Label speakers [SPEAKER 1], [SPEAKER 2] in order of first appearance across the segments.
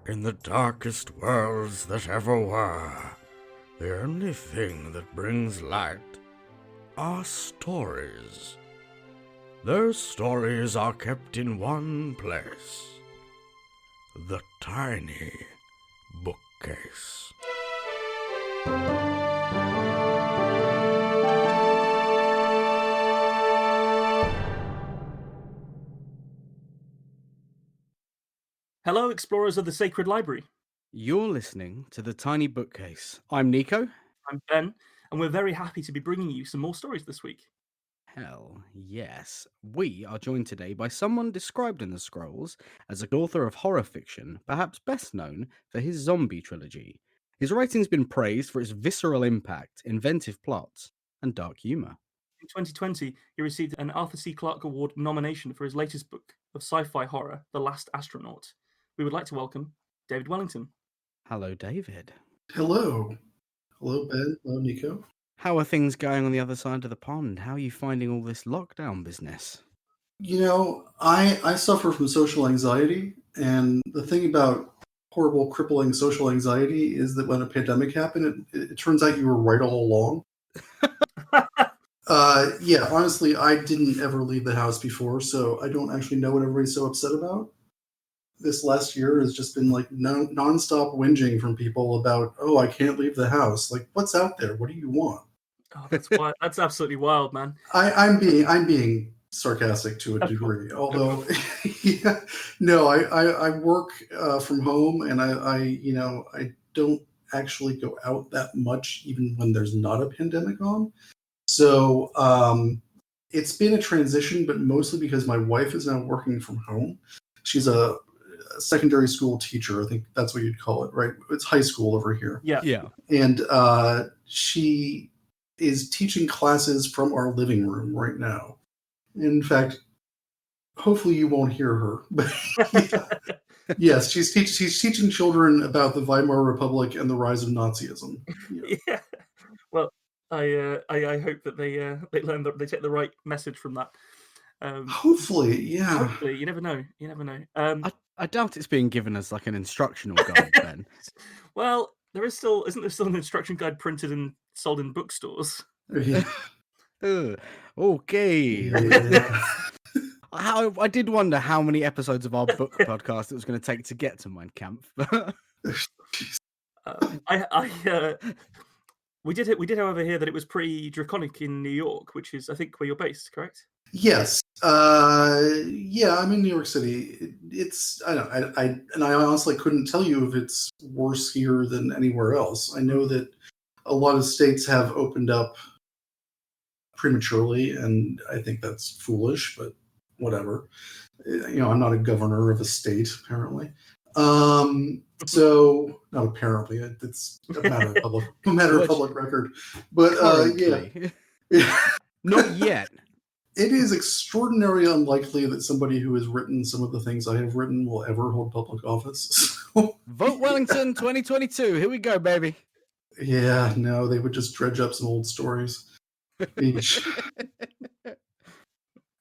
[SPEAKER 1] In the darkest worlds that ever were, the only thing that brings light are stories. Those stories are kept in one place, the tiny bookcase.
[SPEAKER 2] Hello, explorers of the Sacred Library.
[SPEAKER 3] You're listening to The Tiny Bookcase. I'm Nico.
[SPEAKER 2] I'm Ben, and we're very happy to be bringing you some more stories this week.
[SPEAKER 3] Hell yes. We are joined today by someone described in the scrolls as an author of horror fiction, perhaps best known for his zombie trilogy. His writing's been praised for its visceral impact, inventive plots, and dark humour.
[SPEAKER 2] In 2020, he received an Arthur C. Clarke Award nomination for his latest book of sci-fi horror, The Last Astronaut. We would like to welcome David Wellington.
[SPEAKER 3] Hello, David.
[SPEAKER 4] Hello. Hello, Ben. Hello, Nico.
[SPEAKER 3] How are things going on the other side of the pond? How are you finding all this lockdown business?
[SPEAKER 4] You know, I suffer from social anxiety, and the thing about horrible, crippling social anxiety is that when a pandemic happened, it turns out you were right all along. Yeah, honestly, I didn't ever leave the house before, so I don't actually know what everybody's so upset about. This last year has just been like nonstop whinging from people about, oh, I can't leave the house. Like, what's out there? What do you want?
[SPEAKER 2] Oh, that's wild. That's absolutely wild, man.
[SPEAKER 4] I'm being sarcastic to a degree, although yeah, no, I work from home, and I don't actually go out that much, even when there's not a pandemic on. So it's been a transition, but mostly because my wife is now working from home. She's a secondary school teacher. I think that's what you'd call it, right? It's high school over here.
[SPEAKER 2] Yeah.
[SPEAKER 4] And she is teaching classes from our living room right now. In fact, hopefully you won't hear her. But yes, she's teaching children about the Weimar Republic and the rise of Nazism.
[SPEAKER 2] Yeah. Well, I hope that they learn that they take the right message from that.
[SPEAKER 4] Hopefully, yeah.
[SPEAKER 2] Hopefully, you never know. You never know.
[SPEAKER 3] I doubt it's being given as like an instructional guide, Ben.
[SPEAKER 2] Well, isn't there still an instruction guide printed and sold in bookstores?
[SPEAKER 4] Yeah.
[SPEAKER 3] Okay.
[SPEAKER 4] Yeah.
[SPEAKER 3] I did wonder how many episodes of our book podcast it was going to take to get to Mein Kampf.
[SPEAKER 2] We did, however, hear that it was pretty draconic in New York, which is, I think, where you're based, correct?
[SPEAKER 4] Yes. Yeah, I'm in New York City. I honestly couldn't tell you if it's worse here than anywhere else. I know that a lot of states have opened up prematurely, and I think that's foolish, but whatever. I'm not a governor of a state, apparently. So not apparently, it's a matter of public record. But yeah.
[SPEAKER 3] Not yet.
[SPEAKER 4] It is extraordinarily unlikely that somebody who has written some of the things I have written will ever hold public office.
[SPEAKER 3] Vote Wellington 2022. Here we go, baby.
[SPEAKER 4] Yeah, no, they would just dredge up some old stories.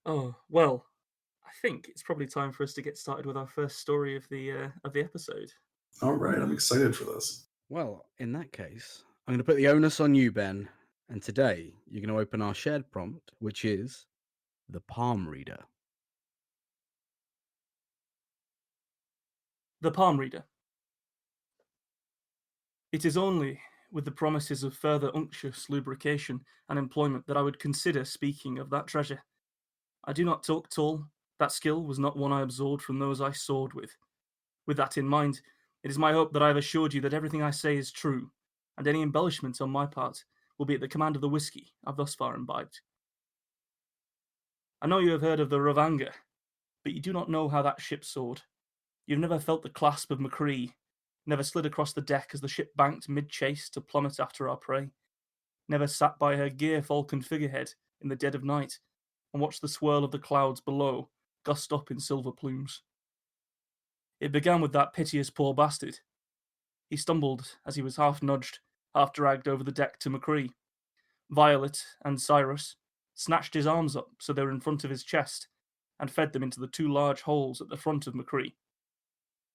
[SPEAKER 2] Oh, well, I think it's probably time for us to get started with our first story of the episode.
[SPEAKER 4] All right, I'm excited for this.
[SPEAKER 3] Well, in that case, I'm going to put the onus on you, Ben. And today, you're going to open our shared prompt, which is the Palm Reader.
[SPEAKER 2] The Palm Reader. It is only with the promises of further unctuous lubrication and employment that I would consider speaking of that treasure. I do not talk tall. That skill was not one I absorbed from those I soared with. With that in mind, it is my hope that I have assured you that everything I say is true, and any embellishment on my part will be at the command of the whiskey I've thus far imbibed. I know you have heard of the Ravanga, but you do not know how that ship soared. You've never felt the clasp of McCree, never slid across the deck as the ship banked mid-chase to plummet after our prey, never sat by her gear-falcon figurehead in the dead of night and watched the swirl of the clouds below gust up in silver plumes. It began with that piteous poor bastard. He stumbled as he was half nudged, half dragged over the deck to McCree. Violet and Cyrus snatched his arms up so they were in front of his chest and fed them into the two large holes at the front of McCree.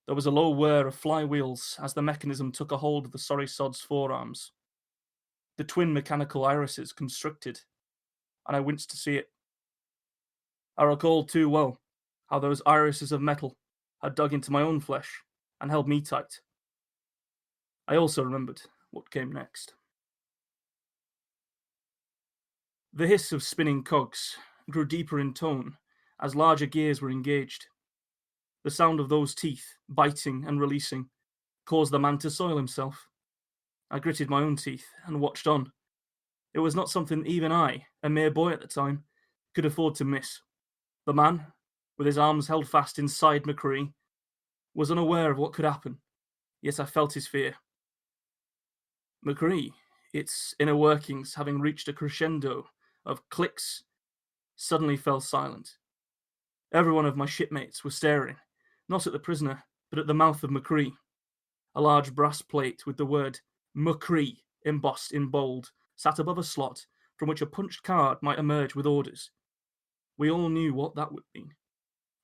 [SPEAKER 2] There was a low whir of flywheels as the mechanism took a hold of the sorry sod's forearms. The twin mechanical irises constricted, and I winced to see it. I recalled too well how those irises of metal had dug into my own flesh and held me tight. I also remembered what came next. The hiss of spinning cogs grew deeper in tone as larger gears were engaged. The sound of those teeth, biting and releasing, caused the man to soil himself. I gritted my own teeth and watched on. It was not something even I, a mere boy at the time, could afford to miss. The man, with his arms held fast inside McCree, was unaware of what could happen, yet I felt his fear. McCree, its inner workings having reached a crescendo of clicks, suddenly fell silent. Every one of my shipmates was staring, not at the prisoner, but at the mouth of McCree. A large brass plate with the word McCree embossed in bold sat above a slot from which a punched card might emerge with orders. We all knew what that would mean.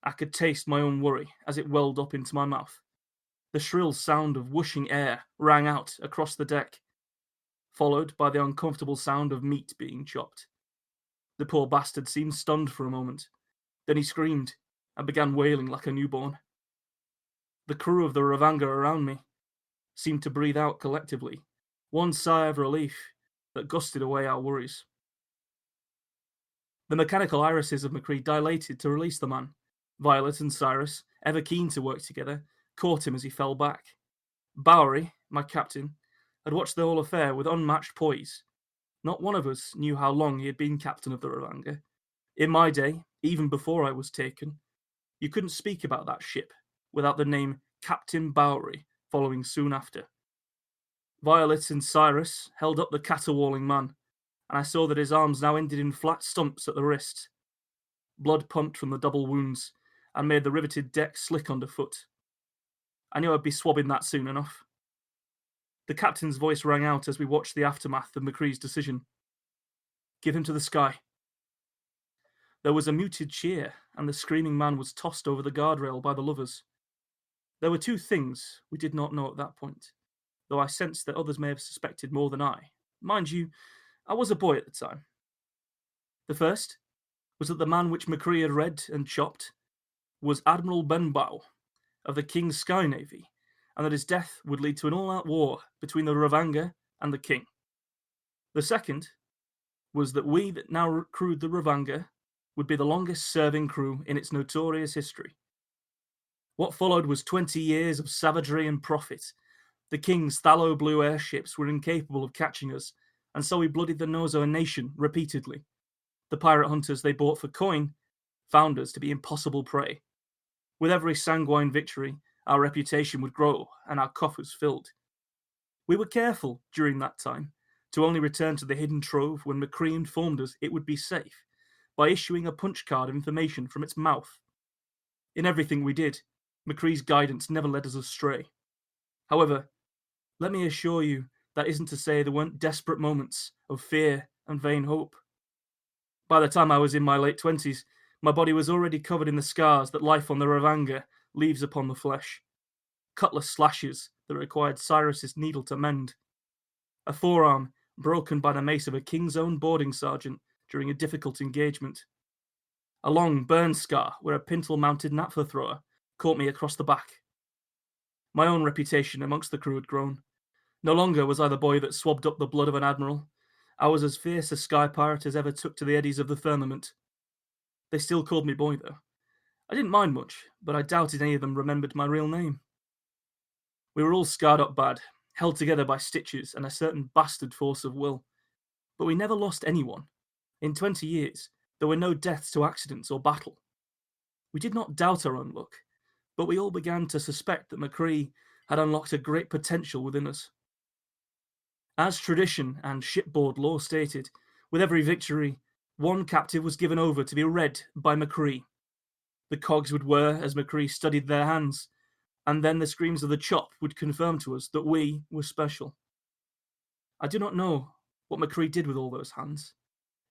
[SPEAKER 2] I could taste my own worry as it welled up into my mouth. The shrill sound of whooshing air rang out across the deck, followed by the uncomfortable sound of meat being chopped. The poor bastard seemed stunned for a moment. Then he screamed and began wailing like a newborn. The crew of the Ravanga around me seemed to breathe out collectively, one sigh of relief that gusted away our worries. The mechanical irises of McCree dilated to release the man. Violet and Cyrus, ever keen to work together, caught him as he fell back. Bowery, my captain, had watched the whole affair with unmatched poise. Not one of us knew how long he had been captain of the Ravanga. In my day, even before I was taken, you couldn't speak about that ship without the name Captain Bowery following soon after. Violet and Cyrus held up the caterwauling man, and I saw that his arms now ended in flat stumps at the wrists. Blood pumped from the double wounds and made the riveted deck slick underfoot. I knew I'd be swabbing that soon enough. The captain's voice rang out as we watched the aftermath of McCree's decision. Give him to the sky. There was a muted cheer, and the screaming man was tossed over the guardrail by the lovers. There were two things we did not know at that point, though I sensed that others may have suspected more than I. Mind you, I was a boy at the time. The first was that the man which McCree had read and chopped was Admiral Benbow of the King's Sky Navy, and that his death would lead to an all-out war between the Ravanga and the King. The second was that we that now crewed the Ravanga would be the longest-serving crew in its notorious history. What followed was 20 years of savagery and profit. The King's phthalo blue airships were incapable of catching us, and so we bloodied the nose of a nation repeatedly. The pirate hunters they bought for coin found us to be impossible prey. With every sanguine victory, our reputation would grow and our coffers filled. We were careful during that time to only return to the hidden trove when McCree informed us it would be safe by issuing a punch card of information from its mouth. In everything we did, McCree's guidance never led us astray. However, let me assure you that isn't to say there weren't desperate moments of fear and vain hope. By the time I was in my late 20s, my body was already covered in the scars that life on the Ravanga leaves upon the flesh. Cutlass slashes that required Cyrus's needle to mend. A forearm broken by the mace of a King's own boarding sergeant during a difficult engagement. A long burn scar where a pintle-mounted naphtha thrower caught me across the back. My own reputation amongst the crew had grown. No longer was I the boy that swabbed up the blood of an admiral. I was as fierce a sky pirate as ever took to the eddies of the firmament. They still called me boy, though. I didn't mind much, but I doubted any of them remembered my real name. We were all scarred up bad, held together by stitches and a certain bastard force of will. But we never lost anyone. In 20 years, there were no deaths to accidents or battle. We did not doubt our own luck, but we all began to suspect that McCree had unlocked a great potential within us. As tradition and shipboard law stated, with every victory, one captive was given over to be read by McCree. The cogs would whir as McCree studied their hands, and then the screams of the chop would confirm to us that we were special. I do not know what McCree did with all those hands,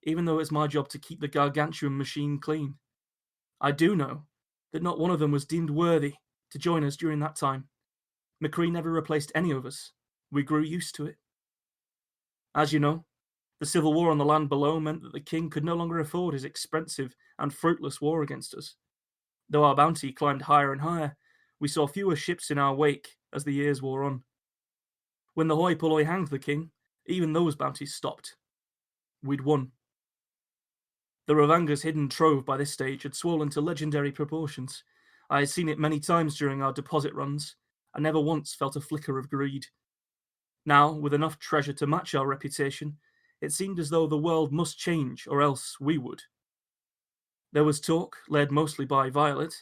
[SPEAKER 2] even though it's my job to keep the gargantuan machine clean. I do know that not one of them was deemed worthy to join us during that time. McCree never replaced any of us. We grew used to it. As you know, the civil war on the land below meant that the king could no longer afford his expensive and fruitless war against us. Though our bounty climbed higher and higher, we saw fewer ships in our wake as the years wore on. When the hoi polloi hanged the king, even those bounties stopped. We'd won. The Ravanga's hidden trove by this stage had swollen to legendary proportions. I had seen it many times during our deposit runs, and never once felt a flicker of greed. Now, with enough treasure to match our reputation, it seemed as though the world must change, or else we would. There was talk, led mostly by Violet,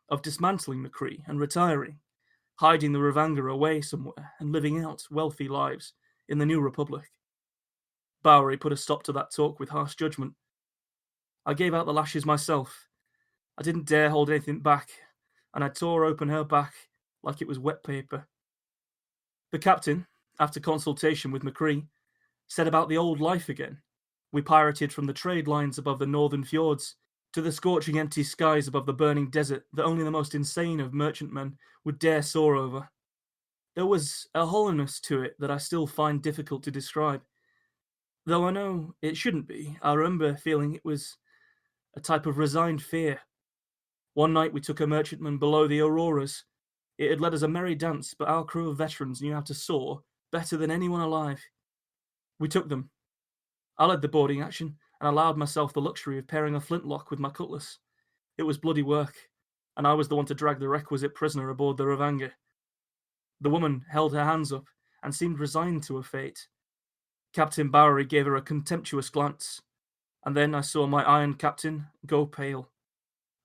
[SPEAKER 2] of dismantling McCree and retiring, hiding the Ravanga away somewhere and living out wealthy lives in the New Republic. Bowery put a stop to that talk with harsh judgment. I gave out the lashes myself. I didn't dare hold anything back, and I tore open her back like it was wet paper. The captain, after consultation with McCree, said about the old life again. We pirated from the trade lines above the northern fjords to the scorching empty skies above the burning desert that only the most insane of merchantmen would dare soar over. There was a hollowness to it that I still find difficult to describe. Though I know it shouldn't be, I remember feeling it was a type of resigned fear. One night we took a merchantman below the auroras. It had led us a merry dance, but our crew of veterans knew how to soar better than anyone alive. We took them. I led the boarding action and allowed myself the luxury of pairing a flintlock with my cutlass. It was bloody work, and I was the one to drag the requisite prisoner aboard the Ravanga. The woman held her hands up and seemed resigned to her fate. Captain Bowery gave her a contemptuous glance, and then I saw my iron captain go pale.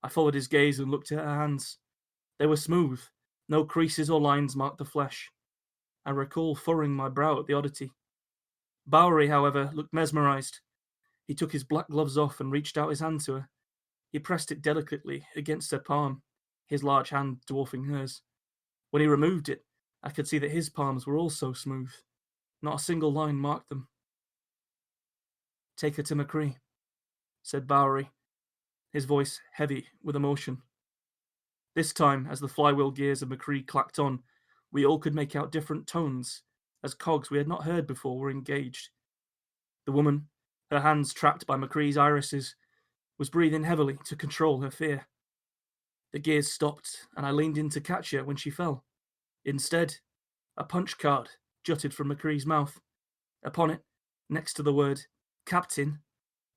[SPEAKER 2] I followed his gaze and looked at her hands. They were smooth, no creases or lines marked the flesh. I recall furrowing my brow at the oddity. Bowery, however, looked mesmerized. He took his black gloves off and reached out his hand to her. He pressed it delicately against her palm, his large hand dwarfing hers. When he removed it, I could see that his palms were also smooth. Not a single line marked them. "Take her to McCree," said Bowery, his voice heavy with emotion. This time, as the flywheel gears of McCree clacked on, we all could make out different tones, as cogs we had not heard before were engaged. The woman, her hands trapped by McCree's irises, was breathing heavily to control her fear. The gears stopped, and I leaned in to catch her when she fell. Instead, a punch card jutted from McCree's mouth. Upon it, next to the word "Captain,"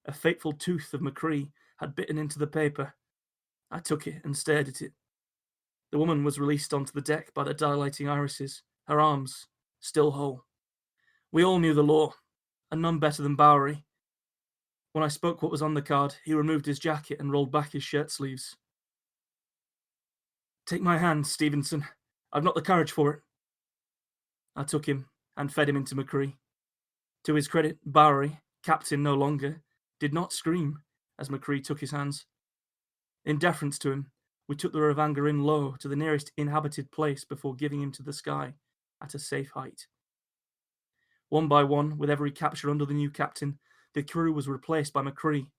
[SPEAKER 2] a fateful tooth of McCree had bitten into the paper. I took it and stared at it. The woman was released onto the deck by the dilating irises, her arms still whole. We all knew the law, and none better than Bowery. When I spoke what was on the card, he removed his jacket and rolled back his shirt sleeves. "Take my hand, Stevenson. I've not the courage for it." I took him and fed him into McCree. To his credit, Bowery, captain no longer, did not scream as McCree took his hands. In deference to him, we took the Ravanga in low to the nearest inhabited place before giving him to the sky at a safe height. One by one, with every capture under the new captain, the crew was replaced by McCree.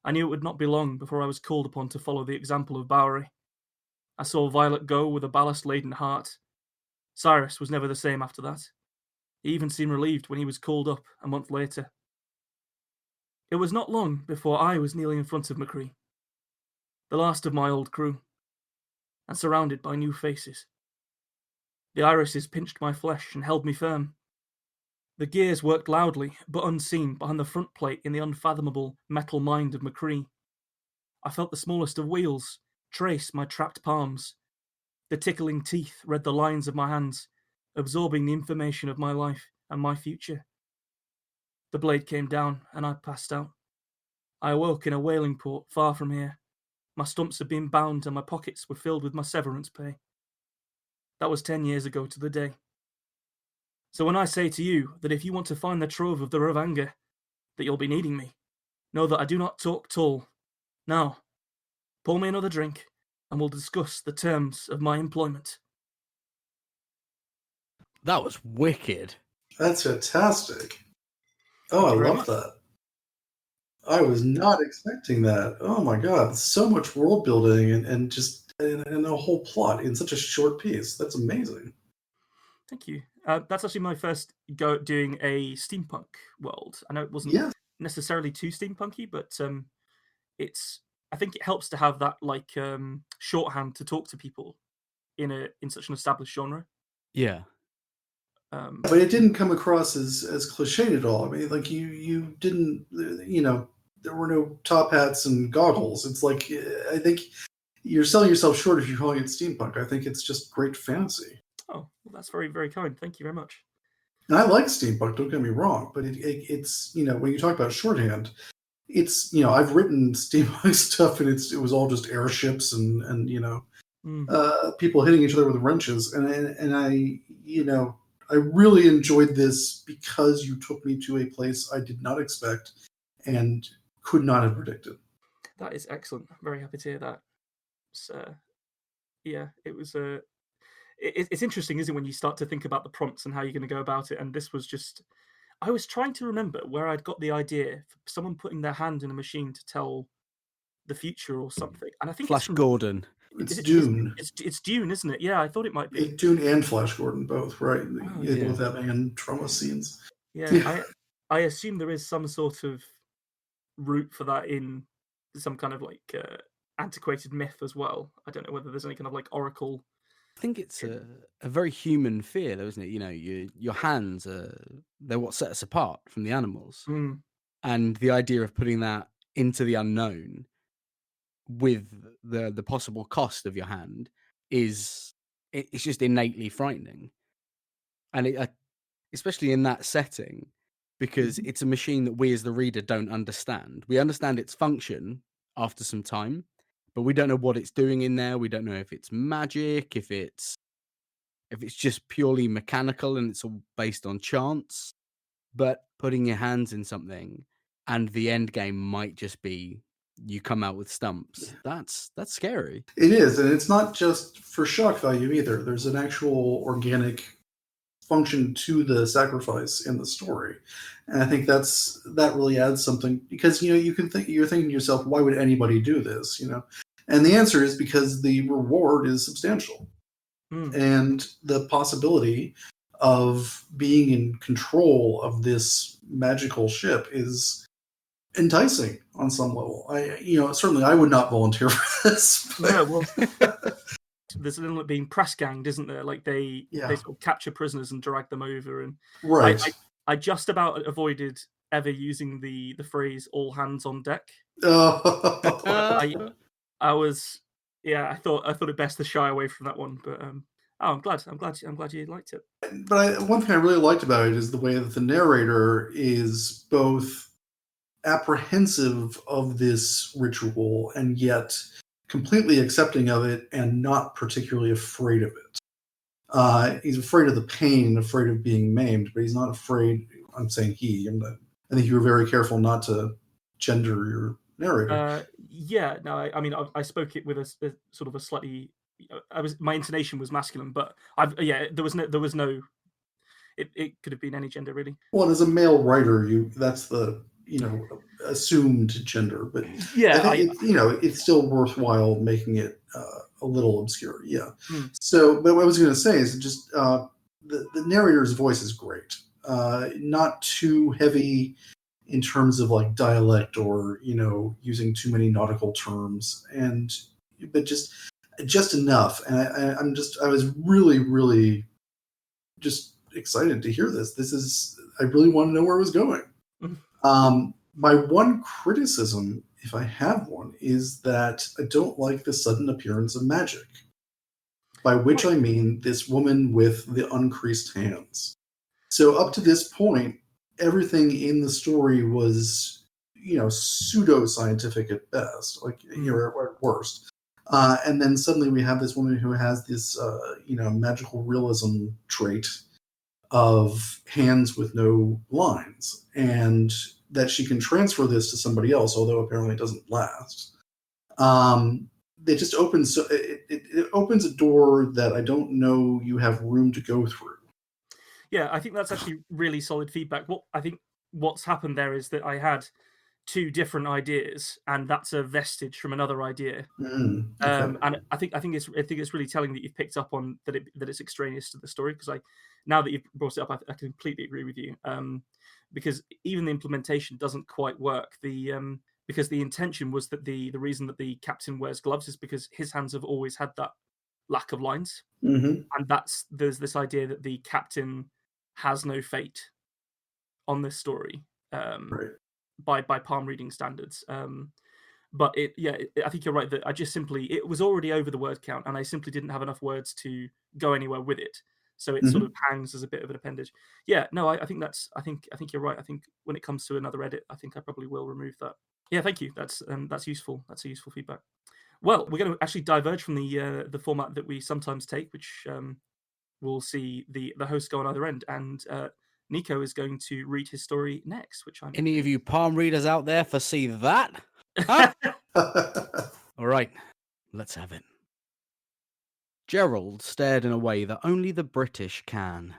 [SPEAKER 2] I knew it would not be long before I was called upon to follow the example of Bowery. I saw Violet go with a ballast-laden heart. Cyrus was never the same after that. He even seemed relieved when he was called up a month later. It was not long before I was kneeling in front of McCree, the last of my old crew, and surrounded by new faces. The irises pinched my flesh and held me firm. The gears worked loudly, but unseen, behind the front plate in the unfathomable metal mind of McCree. I felt the smallest of wheels trace my trapped palms. The tickling teeth read the lines of my hands, absorbing the information of my life and my future. The blade came down, and I passed out. I awoke in a whaling port far from here. My stumps had been bound, and my pockets were filled with my severance pay. That was 10 years ago to the day. So when I say to you that if you want to find the trove of the Ravanga, that you'll be needing me, know that I do not talk tall. Now, pour me another drink, and we'll discuss the terms of my employment.
[SPEAKER 3] That was wicked.
[SPEAKER 4] That's fantastic. Oh, I
[SPEAKER 2] Thank you very
[SPEAKER 4] love
[SPEAKER 2] much.
[SPEAKER 4] that. I was not expecting that. Oh my god, so much world building and just and a whole plot in such a short piece. That's amazing.
[SPEAKER 2] Thank you. That's actually my first go at doing a steampunk world. I know it wasn't
[SPEAKER 4] Yeah,
[SPEAKER 2] necessarily too steampunky, but it's. I think it helps to have that like shorthand to talk to people in such an established genre.
[SPEAKER 3] Yeah.
[SPEAKER 4] but it didn't come across as cliched at all. I mean, like you didn't, there were no top hats and goggles. It's like I think you're selling yourself short if you're calling it steampunk. I think it's just great fantasy.
[SPEAKER 2] Oh, well, that's very, very kind. Thank you very much.
[SPEAKER 4] And I like steampunk, don't get me wrong, but it's, when you talk about shorthand, it's, I've written steampunk stuff and it was all just airships and people hitting each other with wrenches. And I really enjoyed this because you took me to a place I did not expect and could not have predicted.
[SPEAKER 2] That is excellent. I'm very happy to hear that. So, yeah, it was it's interesting, isn't it, when you start to think about the prompts and how you're going to go about it. And this was just, I was trying to remember where I'd got the idea for someone putting their hand in a machine to tell the future or something. And I think
[SPEAKER 3] Flash Gordon.
[SPEAKER 4] It's Dune.
[SPEAKER 2] It's Dune, isn't it? Yeah, I thought it might be.
[SPEAKER 4] It's Dune and Flash Gordon both, right?
[SPEAKER 2] Oh,
[SPEAKER 4] They
[SPEAKER 3] yeah.
[SPEAKER 4] both having trauma scenes.
[SPEAKER 2] Yeah, I assume there is some sort of root for that in some kind of like antiquated myth as well. I don't know whether there's any kind of like oracle.
[SPEAKER 3] I think it's a very human fear, though, isn't it? Your hands they're what set us apart from the animals, and the idea of putting that into the unknown with the possible cost of your hand it's just innately frightening, and especially in that setting, because it's a machine that we as the reader don't understand. We understand its function after some time, but we don't know what it's doing in there. We don't know if it's magic, if it's just purely mechanical and it's all based on chance. But putting your hands in something and the end game might just be you come out with stumps. That's scary.
[SPEAKER 4] It is, and it's not just for shock value either. There's an actual organic function to the sacrifice in the story, and I think that really adds something, because you're thinking to yourself, why would anybody do this? And the answer is because the reward is substantial, and the possibility of being in control of this magical ship is enticing on some level. Certainly I would not volunteer for this.
[SPEAKER 2] Yeah, well, there's a little being press ganged, isn't there? Like they sort of capture prisoners and drag them over, and
[SPEAKER 4] right.
[SPEAKER 2] I just about avoided ever using the phrase "all hands on deck."
[SPEAKER 4] Oh.
[SPEAKER 2] I thought it best to shy away from that one, but I'm glad you liked it.
[SPEAKER 4] But one thing I really liked about it is the way that the narrator is both apprehensive of this ritual and yet completely accepting of it and not particularly afraid of it. He's afraid of the pain and afraid of being maimed, but he's not afraid. I'm saying he. I think you were very careful not to gender your narrator.
[SPEAKER 2] I spoke it with a sort of a slightly. My intonation was masculine, but there was no. It could have been any gender, really.
[SPEAKER 4] Well, and as a male writer, that's the assumed gender, but I think it's still worthwhile making it a little obscure. Yeah. So, but what I was going to say is just the narrator's voice is great. Not too heavy in terms of like dialect or using too many nautical terms, but just enough. And I was really, really just excited to hear this. I really want to know where it was going. My one criticism, if I have one, is that I don't like the sudden appearance of magic, by which I mean this woman with the uncreased hands. So up to this point, everything in the story was, pseudo-scientific at best, like at worst. And then suddenly we have this woman who has this, magical realism trait of hands with no lines, and that she can transfer this to somebody else, although apparently it doesn't last. It just opens, it opens a door that I don't know you have room to go through.
[SPEAKER 2] Yeah, I think that's actually really solid feedback. I think what's happened there is that I had two different ideas, and that's a vestige from another idea.
[SPEAKER 4] Okay.
[SPEAKER 2] And I think it's really telling that you've picked up on that it's extraneous to the story, because now that you've brought it up, I completely agree with you. Because even the implementation doesn't quite work. Because the intention was that the reason that the captain wears gloves is because his hands have always had that lack of lines,
[SPEAKER 4] Hmm.
[SPEAKER 2] and there's this idea that the captain has no fate on this story,
[SPEAKER 4] Right.
[SPEAKER 2] by palm reading standards. But I think you're right that it was already over the word count, and I simply didn't have enough words to go anywhere with it. So it sort
[SPEAKER 4] Hmm.
[SPEAKER 2] of hangs as a bit of an appendage. Yeah, no, I think you're right. I think when it comes to another edit, I think I probably will remove that. Yeah, thank you. That's useful. That's a useful feedback. Well, we're going to actually diverge from the format that we sometimes take, which we'll see the host go on either end, and Nico is going to read his story next, which I'm.
[SPEAKER 3] Any of you palm readers out there foresee that? Huh? All right, let's have it. Gerald stared in a way that only the British can,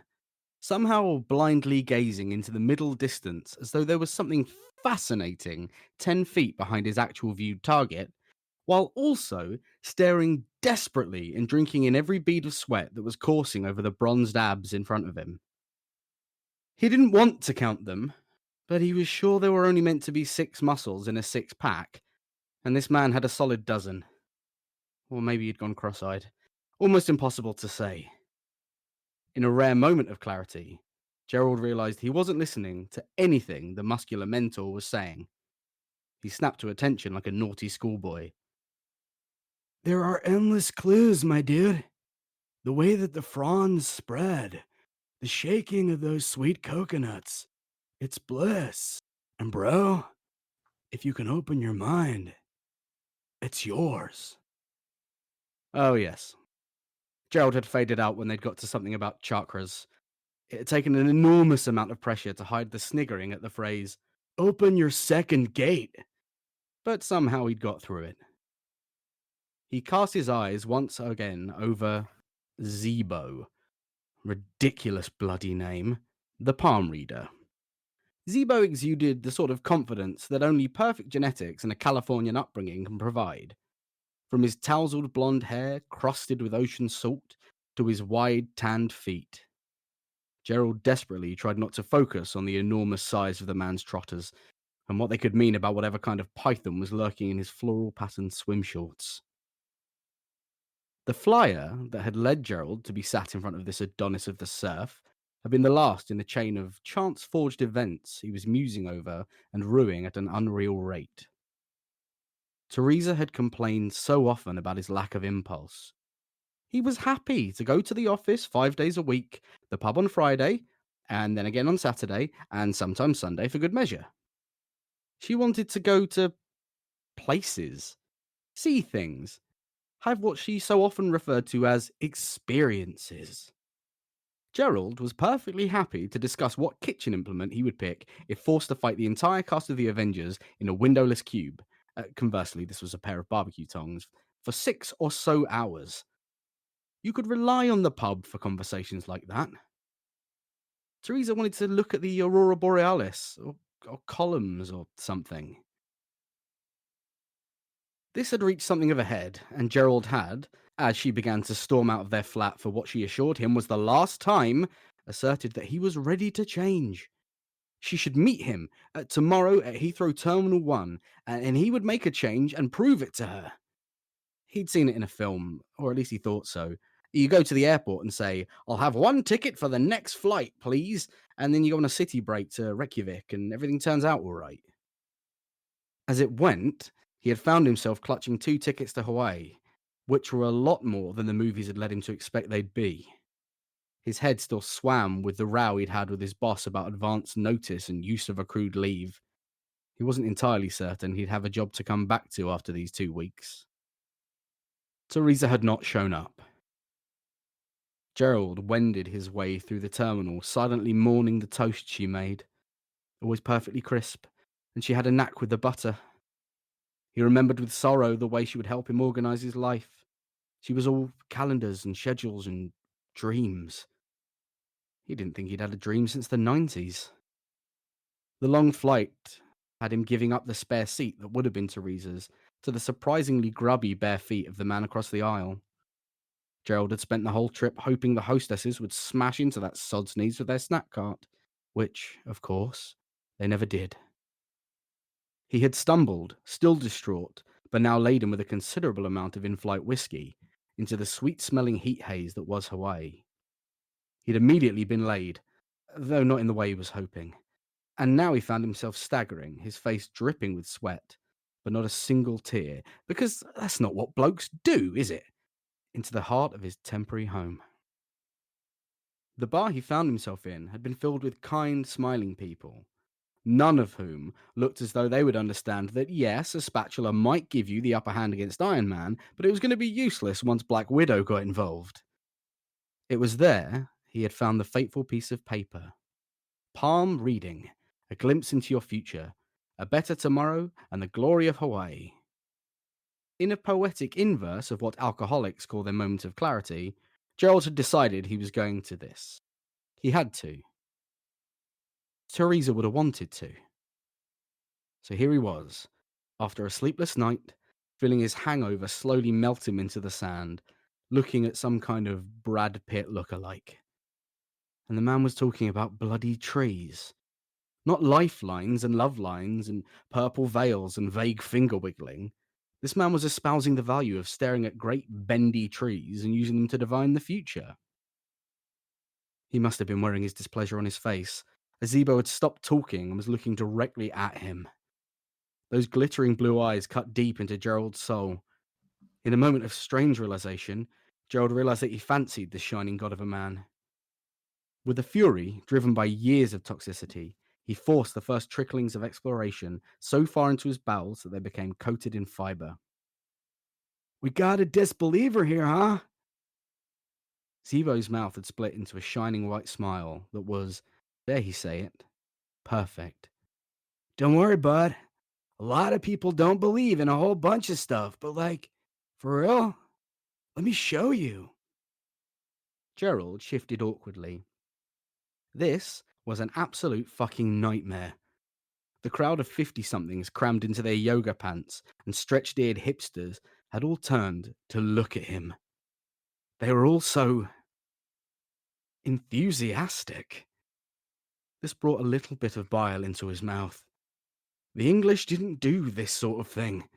[SPEAKER 3] somehow blindly gazing into the middle distance as though there was something fascinating 10 feet behind his actual viewed target, while also staring desperately and drinking in every bead of sweat that was coursing over the bronzed abs in front of him. He didn't want to count them, but he was sure there were only meant to be 6 muscles in a 6-pack, and this man had a solid dozen. Or maybe he'd gone cross-eyed. Almost impossible to say. In a rare moment of clarity, Gerald realised he wasn't listening to anything the muscular mentor was saying. He snapped to attention like a naughty schoolboy. There are endless clues, my dude. The way that the fronds spread, the shaking of those sweet coconuts. It's bliss. And bro, if you can open your mind, it's yours. Oh, yes. Gerald had faded out when they'd got to something about chakras. It had taken an enormous amount of pressure to hide the sniggering at the phrase, open your second gate. But somehow he'd got through it. He cast his eyes once again over Zebo. Ridiculous bloody name. The palm reader. Zebo exuded the sort of confidence that only perfect genetics and a Californian upbringing can provide. From his tousled blonde hair, crusted with ocean salt, to his wide, tanned feet. Gerald desperately tried not to focus on the enormous size of the man's trotters, and what they could mean about whatever kind of python was lurking in his floral-patterned swim shorts. The flyer that had led Gerald to be sat in front of this Adonis of the surf had been the last in a chain of chance-forged events he was musing over and ruining at an unreal rate. Teresa had complained so often about his lack of impulse. He was happy to go to the office 5 days a week, the pub on Friday, and then again on Saturday, and sometimes Sunday for good measure. She wanted to go to places, see things, have what she so often referred to as experiences. Gerald was perfectly happy to discuss what kitchen implement he would pick if forced to fight the entire cast of the Avengers in a windowless cube. Conversely, this was a pair of barbecue tongs, for 6 or so hours. You could rely on the pub for conversations like that. Teresa wanted to look at the Aurora Borealis, or columns, or something. This had reached something of a head, and Gerald had, as she began to storm out of their flat for what she assured him was the last time, asserted that he was ready to change. She should meet him tomorrow at Heathrow Terminal 1, and he would make a change and prove it to her. He'd seen it in a film, or at least he thought so. You go to the airport and say, I'll have 1 ticket for the next flight, please. And then you go on a city break to Reykjavik and everything turns out all right. As it went, he had found himself clutching 2 tickets to Hawaii, which were a lot more than the movies had led him to expect they'd be. His head still swam with the row he'd had with his boss about advance notice and use of accrued leave. He wasn't entirely certain he'd have a job to come back to after these 2 weeks. Teresa had not shown up. Gerald wended his way through the terminal, silently mourning the toast she made. Always perfectly crisp, and she had a knack with the butter. He remembered with sorrow the way she would help him organise his life. She was all calendars and schedules and dreams. He didn't think he'd had a dream since the 90s. The long flight had him giving up the spare seat that would have been Teresa's to the surprisingly grubby bare feet of the man across the aisle. Gerald had spent the whole trip hoping the hostesses would smash into that sod's knees with their snack cart, which, of course, they never did. He had stumbled, still distraught, but now laden with a considerable amount of in-flight whiskey, into the sweet-smelling heat haze that was Hawaii. He'd immediately been laid, though not in the way he was hoping, and now he found himself staggering, his face dripping with sweat, but not a single tear, because that's not what blokes do, is it? Into the heart of his temporary home. The bar he found himself in had been filled with kind, smiling people, none of whom looked as though they would understand that yes, a spatula might give you the upper hand against Iron Man, but it was going to be useless once Black Widow got involved. It was there he had found the fateful piece of paper. Palm reading, a glimpse into your future, a better tomorrow, and the glory of Hawaii. In a poetic inverse of what alcoholics call their moment of clarity, Gerald had decided he was going to this. He had to. Teresa would have wanted to. So here he was, after a sleepless night, feeling his hangover slowly melt him into the sand, looking at some kind of Brad Pitt look-alike. And the man was talking about bloody trees. Not lifelines and love lines and purple veils and vague finger wiggling. This man was espousing the value of staring at great bendy trees and using them to divine the future. He must have been wearing his displeasure on his face, as Zebo had stopped talking and was looking directly at him. Those glittering blue eyes cut deep into Gerald's soul. In a moment of strange realization, Gerald realized that he fancied this shining god of a man. With a fury driven by years of toxicity, he forced the first tricklings of exploration so far into his bowels that they became coated in fiber. "We got a disbeliever here, huh?" Zebo's mouth had split into a shining white smile that was, dare he say it, perfect. "Don't worry, bud. A lot of people don't believe in a whole bunch of stuff, but for real? Let me show you." Gerald shifted awkwardly. This was an absolute fucking nightmare. The crowd of 50-somethings crammed into their yoga pants and stretched-eared hipsters had all turned to look at him. They were all so enthusiastic. This brought a little bit of bile into his mouth. The English didn't do this sort of thing.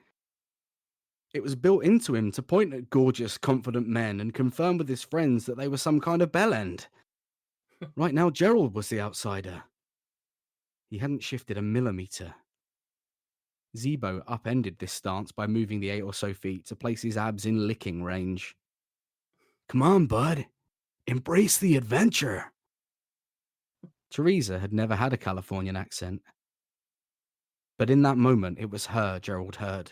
[SPEAKER 3] It was built into him to point at gorgeous, confident men and confirm with his friends that they were some kind of bellend. Right now, Gerald was the outsider. He hadn't shifted a millimeter. Zebo upended this stance by moving the 8 or so feet to place his abs in licking range. "Come on, bud. Embrace the adventure." Teresa had never had a Californian accent. But in that moment, it was her Gerald heard.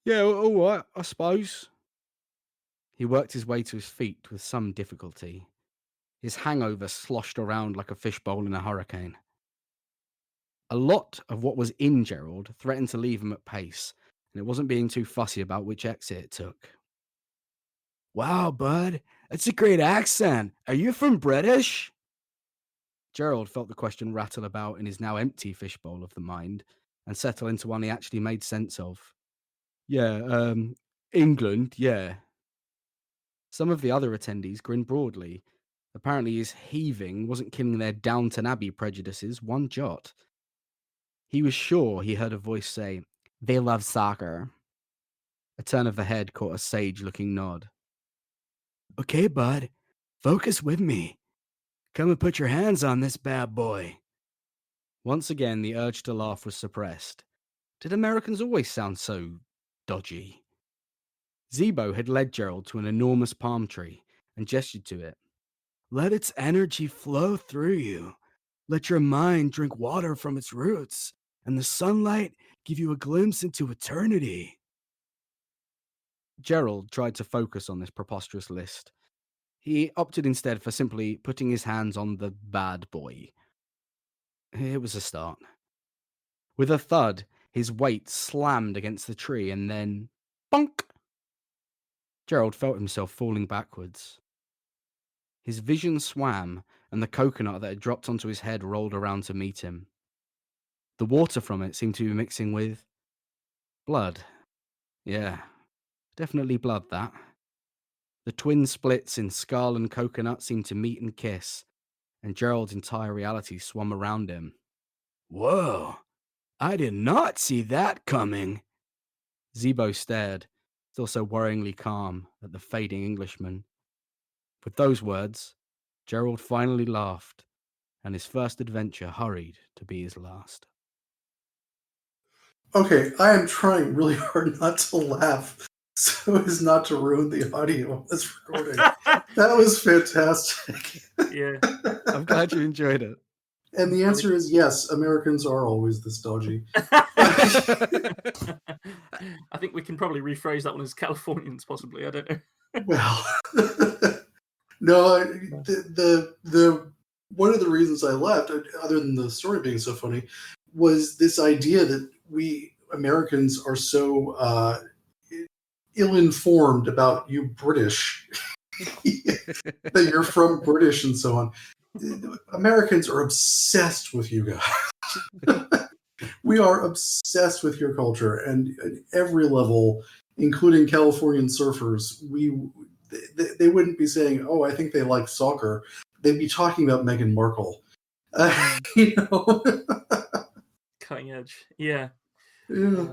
[SPEAKER 3] "Yeah, all right, I suppose." He worked his way to his feet with some difficulty. His hangover sloshed around like a fishbowl in a hurricane. A lot of what was in Gerald threatened to leave him at pace, and it wasn't being too fussy about which exit it took. "Wow, bud, that's a great accent. Are you from British?" Gerald felt the question rattle about in his now empty fishbowl of the mind and settle into one he actually made sense of. "Yeah, England, yeah." Some of the other attendees grinned broadly. Apparently his heaving wasn't killing their Downton Abbey prejudices one jot. He was sure he heard a voice say, "They love soccer." A turn of the head caught a sage-looking nod. "Okay, bud, focus with me. Come and put your hands on this bad boy." Once again, the urge to laugh was suppressed. Did Americans always sound so dodgy? Zebo had led Gerald to an enormous palm tree and gestured to it. "Let its energy flow through you. Let your mind drink water from its roots, and the sunlight give you a glimpse into eternity." Gerald tried to focus on this preposterous list. He opted instead for simply putting his hands on the bad boy. It was a start. With a thud, his weight slammed against the tree and then bonk! Gerald felt himself falling backwards. His vision swam, and the coconut that had dropped onto his head rolled around to meet him. The water from it seemed to be mixing with blood. Yeah, definitely blood, that. The twin splits in skull and coconut seemed to meet and kiss, and Gerald's entire reality swam around him. Whoa, I did not see that coming. Zebo stared, still so worryingly calm, at the fading Englishman. With those words, Gerald finally laughed, and his first adventure hurried to be his last.
[SPEAKER 4] Okay, I am trying really hard not to laugh so as not to ruin the audio of this recording. That was fantastic.
[SPEAKER 2] Yeah.
[SPEAKER 3] I'm glad you enjoyed it.
[SPEAKER 4] And the answer is yes, Americans are always this dodgy.
[SPEAKER 2] I think we can probably rephrase that one as Californians, possibly. I don't know.
[SPEAKER 4] Well, no, the one of the reasons I left, other than the story being so funny, was this idea that we Americans are so ill-informed about you British, that you're from British and so on. Americans are obsessed with you guys. We are obsessed with your culture, and at every level, including Californian surfers, they wouldn't be saying, "Oh, I think they like soccer." They'd be talking about Meghan Markle. You know.
[SPEAKER 2] Cutting edge, yeah.
[SPEAKER 4] Yeah.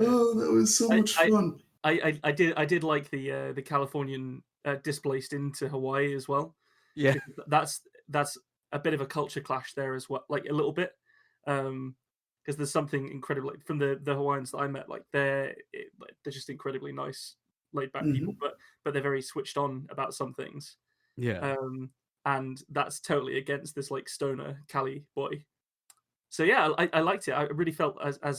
[SPEAKER 2] Oh,
[SPEAKER 4] that was so much fun.
[SPEAKER 2] I did like the Californian displaced into Hawaii as well.
[SPEAKER 3] Yeah,
[SPEAKER 2] that's a bit of a culture clash there as well, like a little bit, because there's something incredible like, from the Hawaiians that I met. Like they're just incredibly nice, laid back people, but they're very switched on about some things.
[SPEAKER 3] Yeah.
[SPEAKER 2] And that's totally against this like stoner Cali boy. So yeah, I liked it. I really felt as I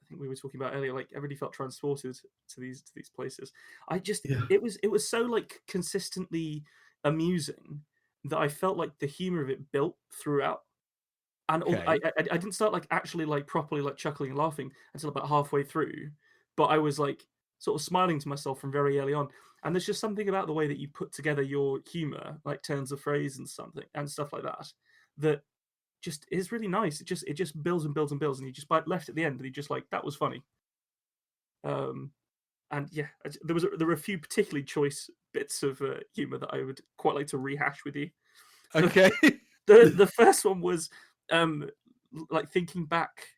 [SPEAKER 2] think we were talking about earlier, like I really felt transported to these places. It was so like consistently amusing that I felt like the humor of it built throughout. And I didn't start like actually like properly like chuckling and laughing until about halfway through, but I was like sort of smiling to myself from very early on. And there's just something about the way that you put together your humor, like turns of phrase and stuff like that, that just is really nice. It just builds and builds and builds, and you just left at the end, and you just like that was funny. And yeah, there were a few particularly choice bits of humor that I would quite like to rehash with you.
[SPEAKER 3] Okay.
[SPEAKER 2] The first one was like thinking back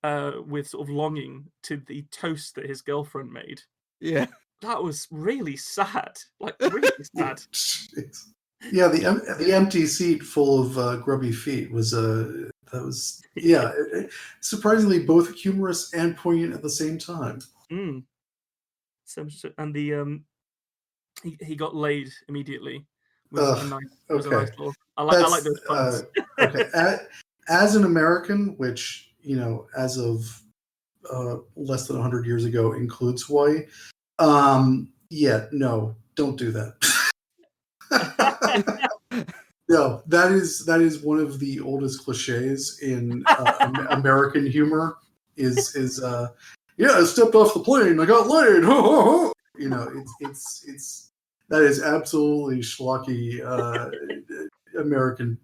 [SPEAKER 2] with sort of longing to the toast that his girlfriend made.
[SPEAKER 4] Yeah.
[SPEAKER 2] That was really sad. Like really sad.
[SPEAKER 4] Yeah, the empty seat full of grubby feet was surprisingly both humorous and poignant at the same time.
[SPEAKER 2] Mm. So, and the he got laid immediately. Was a nice little, I like those puns.
[SPEAKER 4] Okay. As an American, which as of less than 100 years ago includes Hawaii, no, don't do that. No, that is one of the oldest cliches in American humor. Is I stepped off the plane, I got laid. It's that is absolutely schlocky American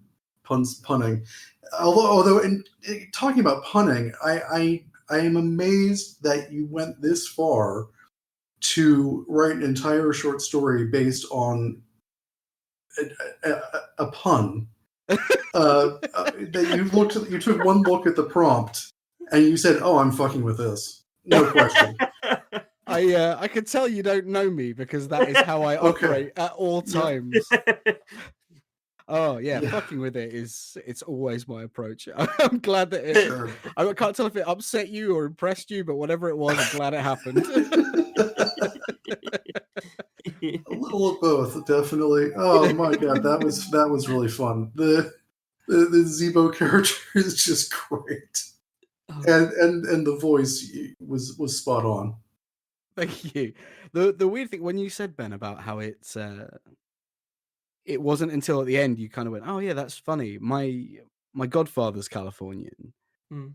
[SPEAKER 4] punning. Although in talking about punning, I am amazed that you went this far to write an entire short story based on a pun. That you took one look at the prompt and you said, "Oh, I'm fucking with this." No question.
[SPEAKER 3] I can tell you don't know me because that is how I operate at all times. Oh yeah, fucking with it's always my approach. I'm glad that it. Sure. I can't tell if it upset you or impressed you, but whatever it was, I'm glad it happened.
[SPEAKER 4] A little of both, definitely. Oh my god, that was really fun. The Zebo character is just great, and the voice was spot on.
[SPEAKER 3] Thank you. The weird thing when you said, Ben, about how it wasn't until at the end you kind of went, "Oh yeah, that's funny." My godfather's Californian,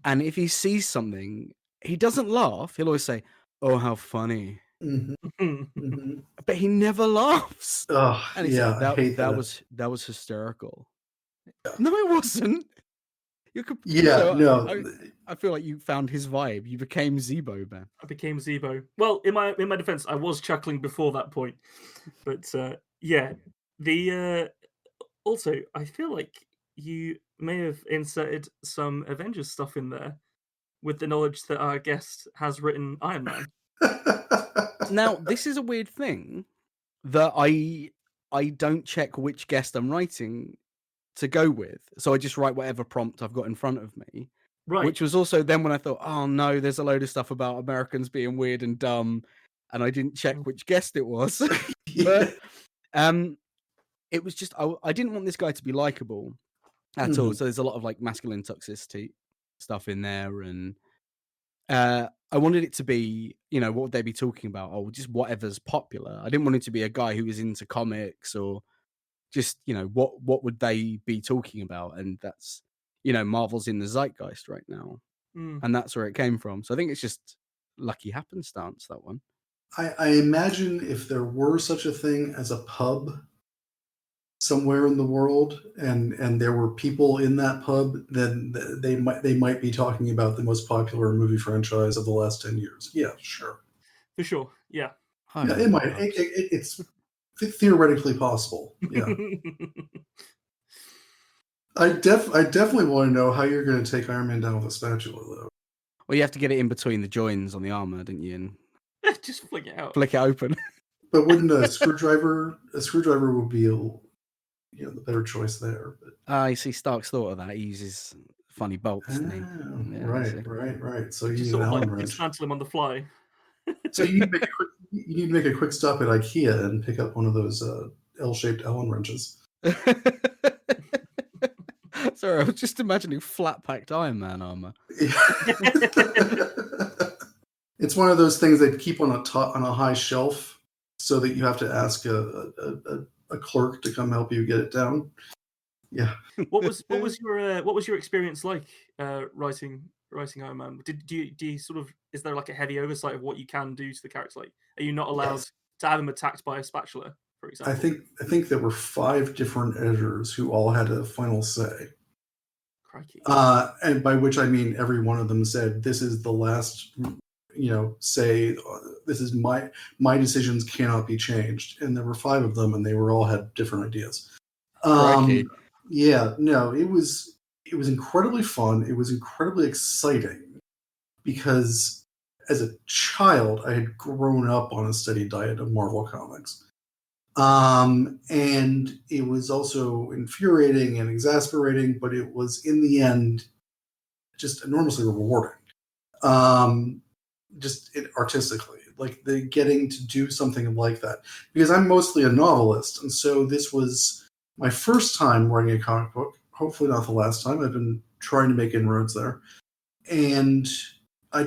[SPEAKER 3] and if he sees something, he doesn't laugh. He'll always say, "Oh, how funny." Mm-hmm. But he never laughs.
[SPEAKER 4] Oh,
[SPEAKER 3] and he said, that was hysterical. Yeah. No, it wasn't.
[SPEAKER 4] Yeah,
[SPEAKER 3] so
[SPEAKER 4] no.
[SPEAKER 3] I feel like you found his vibe. You became Zebo, man.
[SPEAKER 2] I became Zebo. Well, in my defense, I was chuckling before that point, but yeah, the also I feel like you may have inserted some Avengers stuff in there with the knowledge that our guest has written Iron Man.
[SPEAKER 3] Now, this is a weird thing that I don't check which guest I'm writing to go with, so I just write whatever prompt I've got in front of me.
[SPEAKER 2] Right.
[SPEAKER 3] Which was also then when I thought, oh no, there's a load of stuff about Americans being weird and dumb, and I didn't check which guest it was. But it was just I didn't want this guy to be likable at all. So there's a lot of like masculine toxicity stuff in there, and I wanted it to be, what would they be talking about? Oh, just whatever's popular. I didn't want it to be a guy who was into comics or just, what would they be talking about? And that's, Marvel's in the zeitgeist right now. And that's where it came from. So I think it's just lucky happenstance, that one.
[SPEAKER 4] I imagine if there were such a thing as a pub somewhere in the world, and there were people in that pub, then they might be talking about the most popular movie franchise of the last 10 years. Yeah, sure.
[SPEAKER 2] For sure. Yeah.
[SPEAKER 4] Yeah, it might. It's theoretically possible. Yeah. I definitely want to know how you're going to take Iron Man down with a spatula, though.
[SPEAKER 3] Well, you have to get it in between the joins on the armor, didn't you? And
[SPEAKER 2] just flick it out.
[SPEAKER 3] Flick it open.
[SPEAKER 4] But wouldn't a screwdriver would be the better choice there? But
[SPEAKER 3] you see, Stark's thought of that. He uses funny bolts.
[SPEAKER 4] Right. So you
[SPEAKER 2] just
[SPEAKER 4] need
[SPEAKER 2] sort
[SPEAKER 4] an
[SPEAKER 2] of
[SPEAKER 4] Allen
[SPEAKER 2] like
[SPEAKER 4] wrench.
[SPEAKER 2] dismantle him on the fly.
[SPEAKER 4] So you need to make a quick stop at IKEA and pick up one of those L-shaped Allen wrenches.
[SPEAKER 3] Sorry, I was just imagining flat-packed Iron Man armor.
[SPEAKER 4] It's one of those things that keep on a high shelf, so that you have to ask a clerk to come help you get it down. Yeah.
[SPEAKER 2] What was your experience like writing Iron Man? Do you sort of, is there like a heavy oversight of what you can do to the character? Like, are you not allowed to have him attacked by a spatula, for example?
[SPEAKER 4] I think there were 5 different editors who all had a final say.
[SPEAKER 2] Crikey.
[SPEAKER 4] And by which I mean every one of them said, "This is the last, say, this is my decisions cannot be changed." And there were 5 of them, and they all had different ideas. Yeah, no, it was incredibly fun. It was incredibly exciting because as a child, I had grown up on a steady diet of Marvel comics. And it was also infuriating and exasperating, but it was in the end just enormously rewarding. Just artistically, like the getting to do something like that, because I'm mostly a novelist. And so this was my first time writing a comic book, hopefully not the last time. I've been trying to make inroads there. And I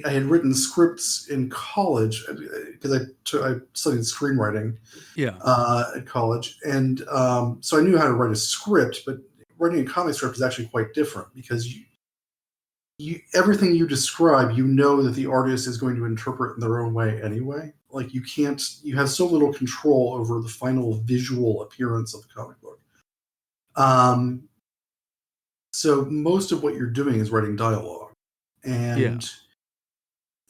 [SPEAKER 4] had written scripts in college because I studied screenwriting at college. And so I knew how to write a script, but writing a comic script is actually quite different because everything you describe, that the artist is going to interpret in their own way anyway. Like you have so little control over the final visual appearance of the comic book. So most of what you're doing is writing dialogue. And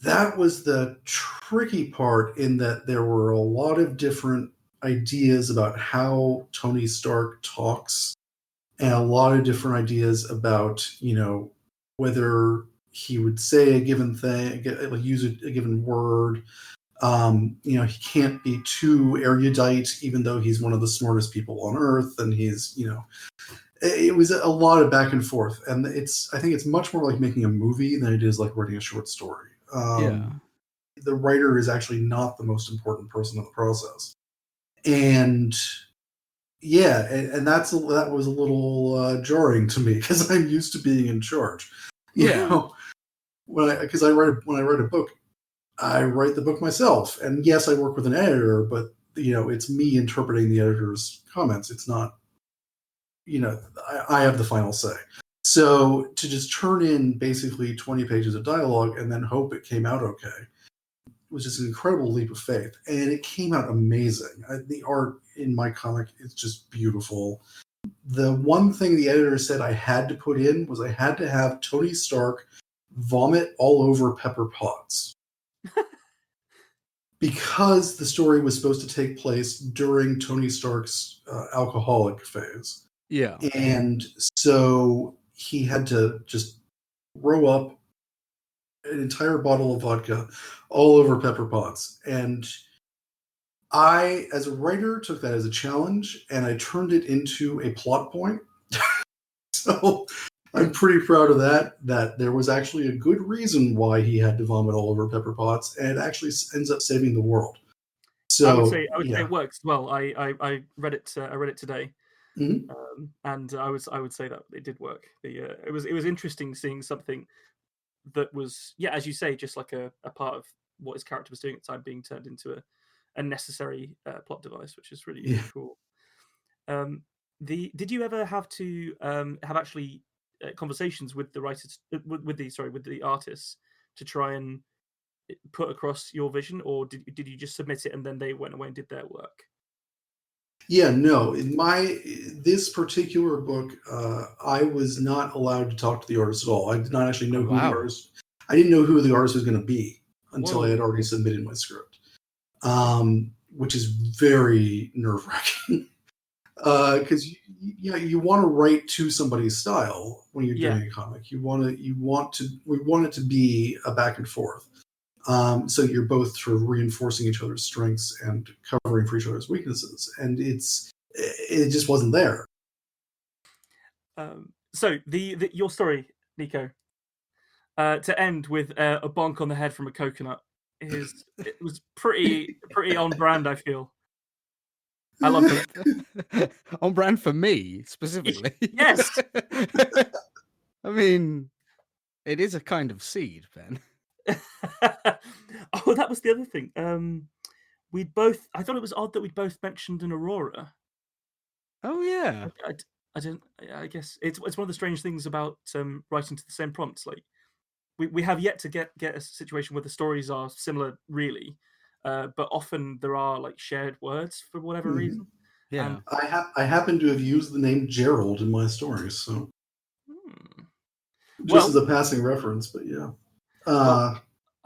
[SPEAKER 4] that was the tricky part, in that there were a lot of different ideas about how Tony Stark talks, and a lot of different ideas about, whether he would say a given thing, like use a given word. He can't be too erudite, even though he's one of the smartest people on Earth, and he's, it was a lot of back and forth, and I think it's much more like making a movie than it is like writing a short story. The writer is actually not the most important person in the process, and that was a little jarring to me, because I'm used to being in charge. When I write a book, I write the book myself, and yes, I work with an editor, but it's me interpreting the editor's comments. It's not. I have the final say. So to just turn in basically 20 pages of dialogue and then hope it came out okay was just an incredible leap of faith. And it came out amazing. The art in my comic is just beautiful. The one thing the editor said I had to put in was I had to have Tony Stark vomit all over Pepper Potts. Because the story was supposed to take place during Tony Stark's alcoholic phase.
[SPEAKER 3] Yeah.
[SPEAKER 4] And so he had to just throw up an entire bottle of vodka all over Pepper Potts. And I, as a writer, took that as a challenge, and I turned it into a plot point. So I'm pretty proud of that there was actually a good reason why he had to vomit all over Pepper Potts, and it actually ends up saving the world. So
[SPEAKER 2] I would say it works as well. I read it. I read it today, and I would say that it did work. It was interesting seeing something that was, yeah, as you say, just like a part of what his character was doing at the time being turned into a necessary plot device, which is really cool. Did you ever have to have actually conversations with the writers, with the artists, to try and put across your vision, or did you just submit it and then they went away and did their work?
[SPEAKER 4] Yeah, no. In this particular book, I was not allowed to talk to the artist at all. I did not actually know who the artist. I didn't know who the artist was going to be until I had already submitted my script, which is very nerve-wracking. Because you want to write to somebody's style when you're doing a comic. We want it to be a back and forth. So you're both sort of reinforcing each other's strengths and covering for each other's weaknesses, and it just wasn't there.
[SPEAKER 2] So your story, Nico, to end with a bonk on the head from a coconut it was pretty on brand. I feel. I love it.
[SPEAKER 3] On brand for me specifically.
[SPEAKER 2] Yes.
[SPEAKER 3] I mean, it is a kind of seed, Ben.
[SPEAKER 2] Oh, that was the other thing. I thought it was odd that we'd both mentioned an aurora.
[SPEAKER 3] Oh yeah.
[SPEAKER 2] I guess it's one of the strange things about writing to the same prompts. Like we have yet to get a situation where the stories are similar, really, but often there are like shared words for whatever reason.
[SPEAKER 3] Yeah,
[SPEAKER 4] I happen to have used the name Gerald in my stories, so just as a passing reference, but yeah.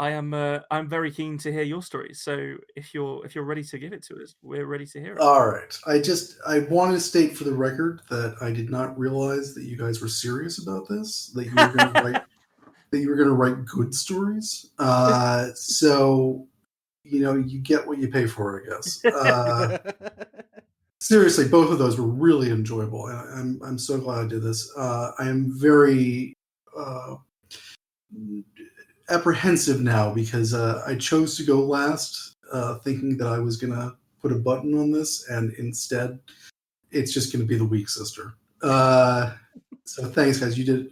[SPEAKER 2] I'm very keen to hear your story. So if you're ready to give it to us, we're ready to hear it.
[SPEAKER 4] All right. I want to state for the record that I did not realize that you guys were serious about this. That you were going to write. That you were going to write good stories. So you get what you pay for, I guess. Seriously, both of those were really enjoyable. I'm so glad I did this. I am very apprehensive now because I chose to go last, thinking that I was going to put a button on this, and instead, it's just going to be the weak sister. So thanks, guys. You did,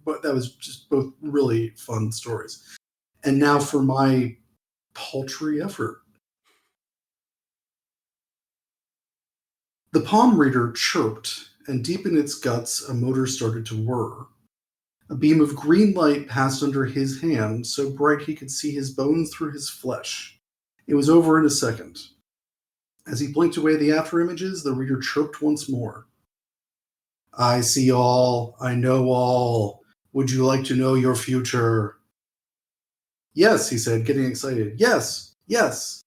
[SPEAKER 4] but that was just both really fun stories. And now for my paltry effort. The palm reader chirped, and deep in its guts, a motor started to whir. A beam of green light passed under his hand, so bright he could see his bones through his flesh. It was over in a second. As he blinked away the afterimages, the reader chirped once more. I see all, I know all. Would you like to know your future? Yes, he said, getting excited. Yes, yes.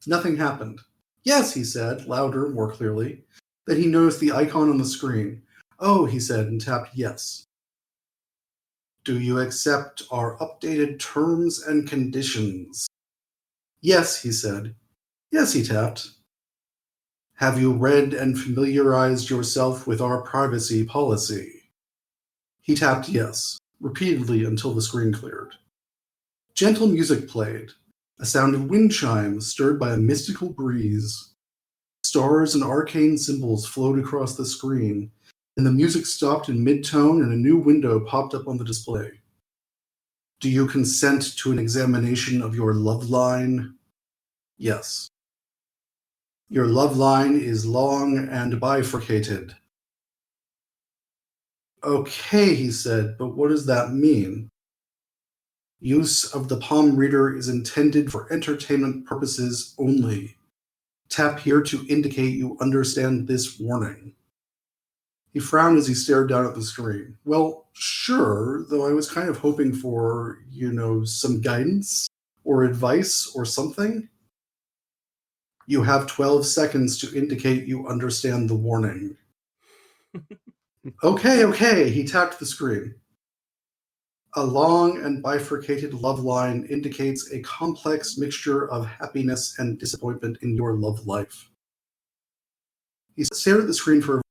[SPEAKER 4] Nothing happened. Yes, he said, louder, more clearly. Then he noticed the icon on the screen. Oh, he said, and tapped yes. Do you accept our updated terms and conditions? Yes, he said. Yes, he tapped. Have you read and familiarized yourself with our privacy policy? He tapped yes, repeatedly until the screen cleared. Gentle music played, a sound of wind chimes stirred by a mystical breeze. Stars and arcane symbols flowed across the screen, and the music stopped in mid-tone and a new window popped up on the display. Do you consent to an examination of your love line? Yes. Your love line is long and bifurcated. Okay, he said, but what does that mean? Use of the palm reader is intended for entertainment purposes only. Tap here to indicate you understand this warning. He frowned as he stared down at the screen. Well, sure, though I was kind of hoping for, some guidance or advice or something. You have 12 seconds to indicate you understand the warning. Okay, he tapped the screen. A long and bifurcated love line indicates a complex mixture of happiness and disappointment in your love life. He stared at the screen for a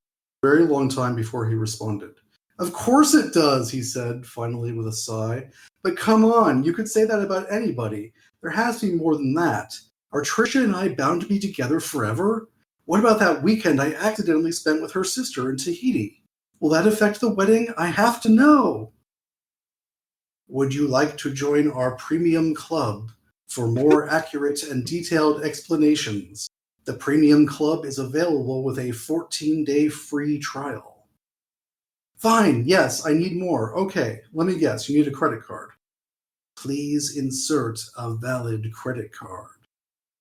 [SPEAKER 4] very long time before he responded. Of course it does, he said, finally with a sigh. But come on, you could say that about anybody. There has to be more than that. Are Trisha and I bound to be together forever? What about that weekend I accidentally spent with her sister in Tahiti? Will that affect the wedding? I have to know. Would you like to join our premium club for more accurate and detailed explanations? The premium club is available with a 14-day free trial. Fine, yes, I need more. Okay, let me guess, you need a credit card. Please insert a valid credit card.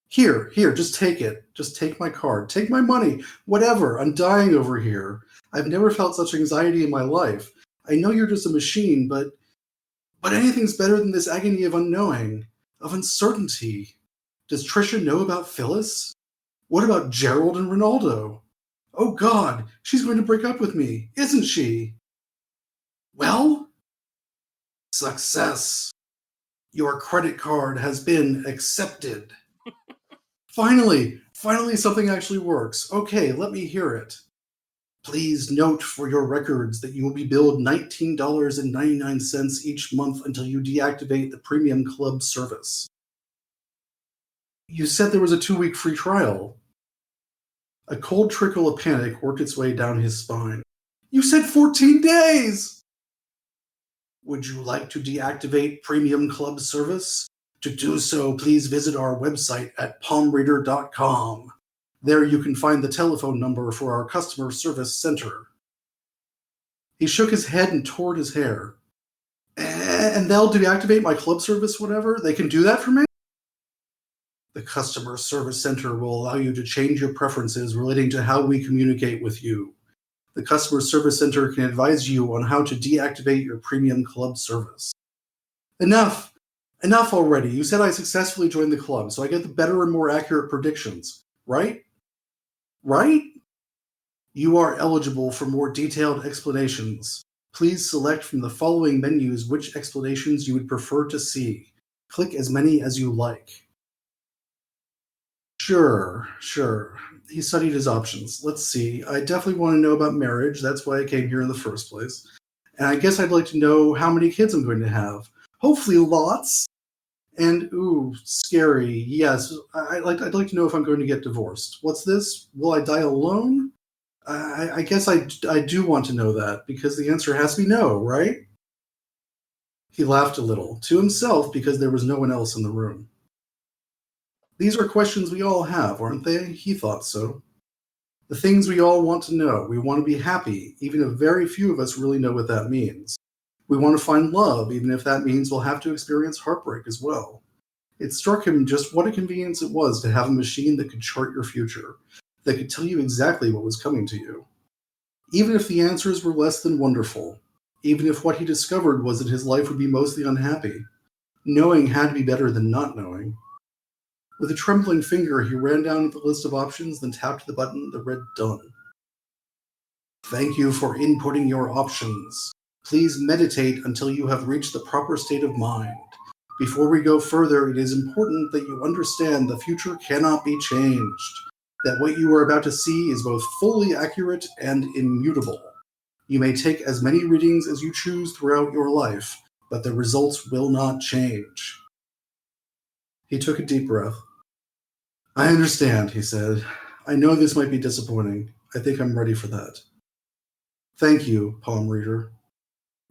[SPEAKER 4] Here, just take it. Just take my card. Take my money. Whatever, I'm dying over here. I've never felt such anxiety in my life. I know you're just a machine, but anything's better than this agony of unknowing, of uncertainty. Does Trisha know about Phyllis? What about Gerald and Ronaldo? Oh God, she's going to break up with me, isn't she? Well, success. Your credit card has been accepted. Finally something actually works. Okay, let me hear it. Please note for your records that you will be billed $19.99 each month until you deactivate the Premium Club service. You said there was a 2-week free trial. A cold trickle of panic worked its way down his spine. You said 14 days! Would you like to deactivate Premium Club service? To do so, please visit our website at palmreader.com. There you can find the telephone number for our customer service center. He shook his head and tore his hair. And they'll deactivate my club service, whatever? They can do that for me? The customer service center will allow you to change your preferences relating to how we communicate with you. The customer service center can advise you on how to deactivate your premium club service. Enough already. You said I successfully joined the club, so I get the better and more accurate predictions, right? Right? You are eligible for more detailed explanations. Please select from the following menus which explanations you would prefer to see. Click as many as you like. Sure. He studied his options. Let's see. I definitely want to know about marriage. That's why I came here in the first place. And I guess I'd like to know how many kids I'm going to have. Hopefully lots. And, scary. Yes, I'd like to know if I'm going to get divorced. What's this? Will I die alone? I guess I do want to know that, because the answer has to be no, right? He laughed a little, to himself, because there was no one else in the room. These are questions we all have, aren't they? He thought so. The things we all want to know. We want to be happy, even if very few of us really know what that means. We want to find love, even if that means we'll have to experience heartbreak as well. It struck him just what a convenience it was to have a machine that could chart your future, that could tell you exactly what was coming to you. Even if the answers were less than wonderful, even if what he discovered was that his life would be mostly unhappy, knowing had to be better than not knowing. With a trembling finger, he ran down the list of options, then tapped the button that read Done. Thank you for inputting your options. Please meditate until you have reached the proper state of mind. Before we go further, it is important that you understand the future cannot be changed, that what you are about to see is both fully accurate and immutable. You may take as many readings as you choose throughout your life, but the results will not change. He took a deep breath. I understand, he said. I know this might be disappointing. I think I'm ready for that. Thank you, palm reader.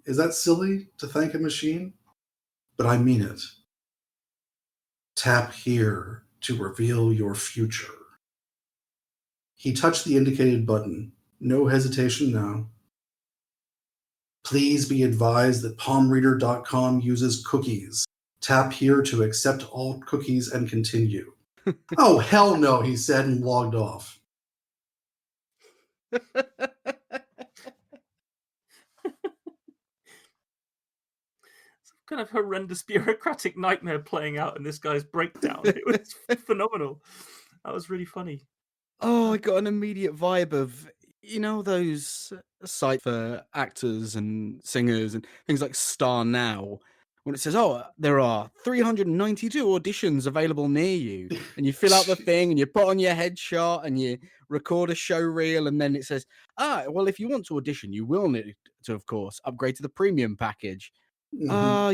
[SPEAKER 4] Is that silly to thank a machine? But I mean it. Tap here to reveal your future. He touched the indicated button. No hesitation now. Please be advised that palmreader.com uses cookies. Tap here to accept all cookies and continue. Oh, hell no, he said and logged off.
[SPEAKER 2] kind of horrendous bureaucratic nightmare playing out in this guy's breakdown. It was phenomenal. That was really funny.
[SPEAKER 3] Oh, I got an immediate vibe of, those sites for actors and singers and things like Star Now, when it says, "Oh, there are 392 auditions available near you," and you fill out the thing and you put on your headshot and you record a show reel, and then it says, well, if you want to audition, you will need to, of course, upgrade to the premium package. I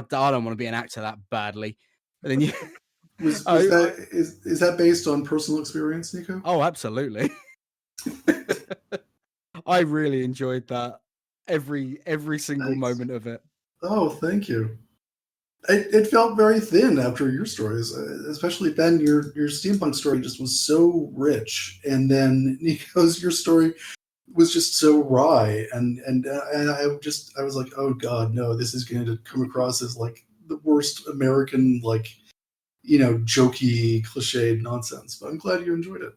[SPEAKER 3] don't want to be an actor that badly. And then you.
[SPEAKER 4] Is that based on personal experience, Nico?
[SPEAKER 3] Oh, absolutely. I really enjoyed that. Every single moment of it.
[SPEAKER 4] Oh, thank you. It felt very thin after your stories, especially Ben. Your steampunk story just was so rich, and then Nico's your story was just so wry, and I was like, oh God, no, this is going to come across as like the worst American, like, jokey, cliched nonsense. But I'm glad you enjoyed it.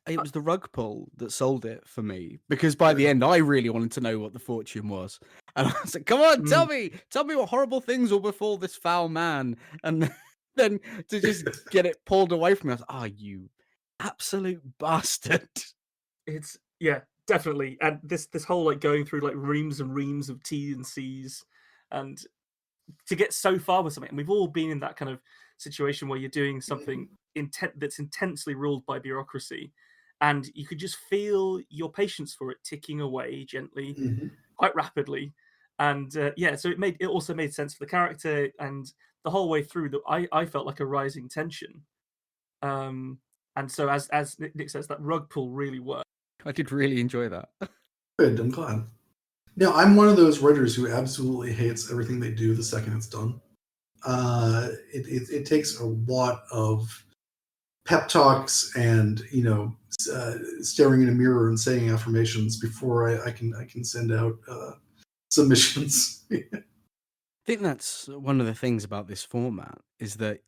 [SPEAKER 3] It was the rug pull that sold it for me, because by the end I really wanted to know what the fortune was, and I was like, "Come on, tell me what horrible things will befall this foul man." And then to just get it pulled away from me, I was like, "Oh, you absolute bastard!"
[SPEAKER 2] It's definitely, and this whole like going through like reams and reams of T's and C's, and to get so far with something. And we've all been in that kind of situation where you're doing something that's intensely ruled by bureaucracy, and you could just feel your patience for it ticking away gently, quite rapidly. And so it also made sense for the character, and the whole way through I felt like a rising tension. And so as Nick says, that rug pull really worked.
[SPEAKER 3] I did really enjoy that.
[SPEAKER 4] Good, I'm glad. Now, I'm one of those writers who absolutely hates everything they do the second it's done. It takes a lot of pep talks and staring in a mirror and saying affirmations before I can send out submissions.
[SPEAKER 3] I think that's one of the things about this format, is that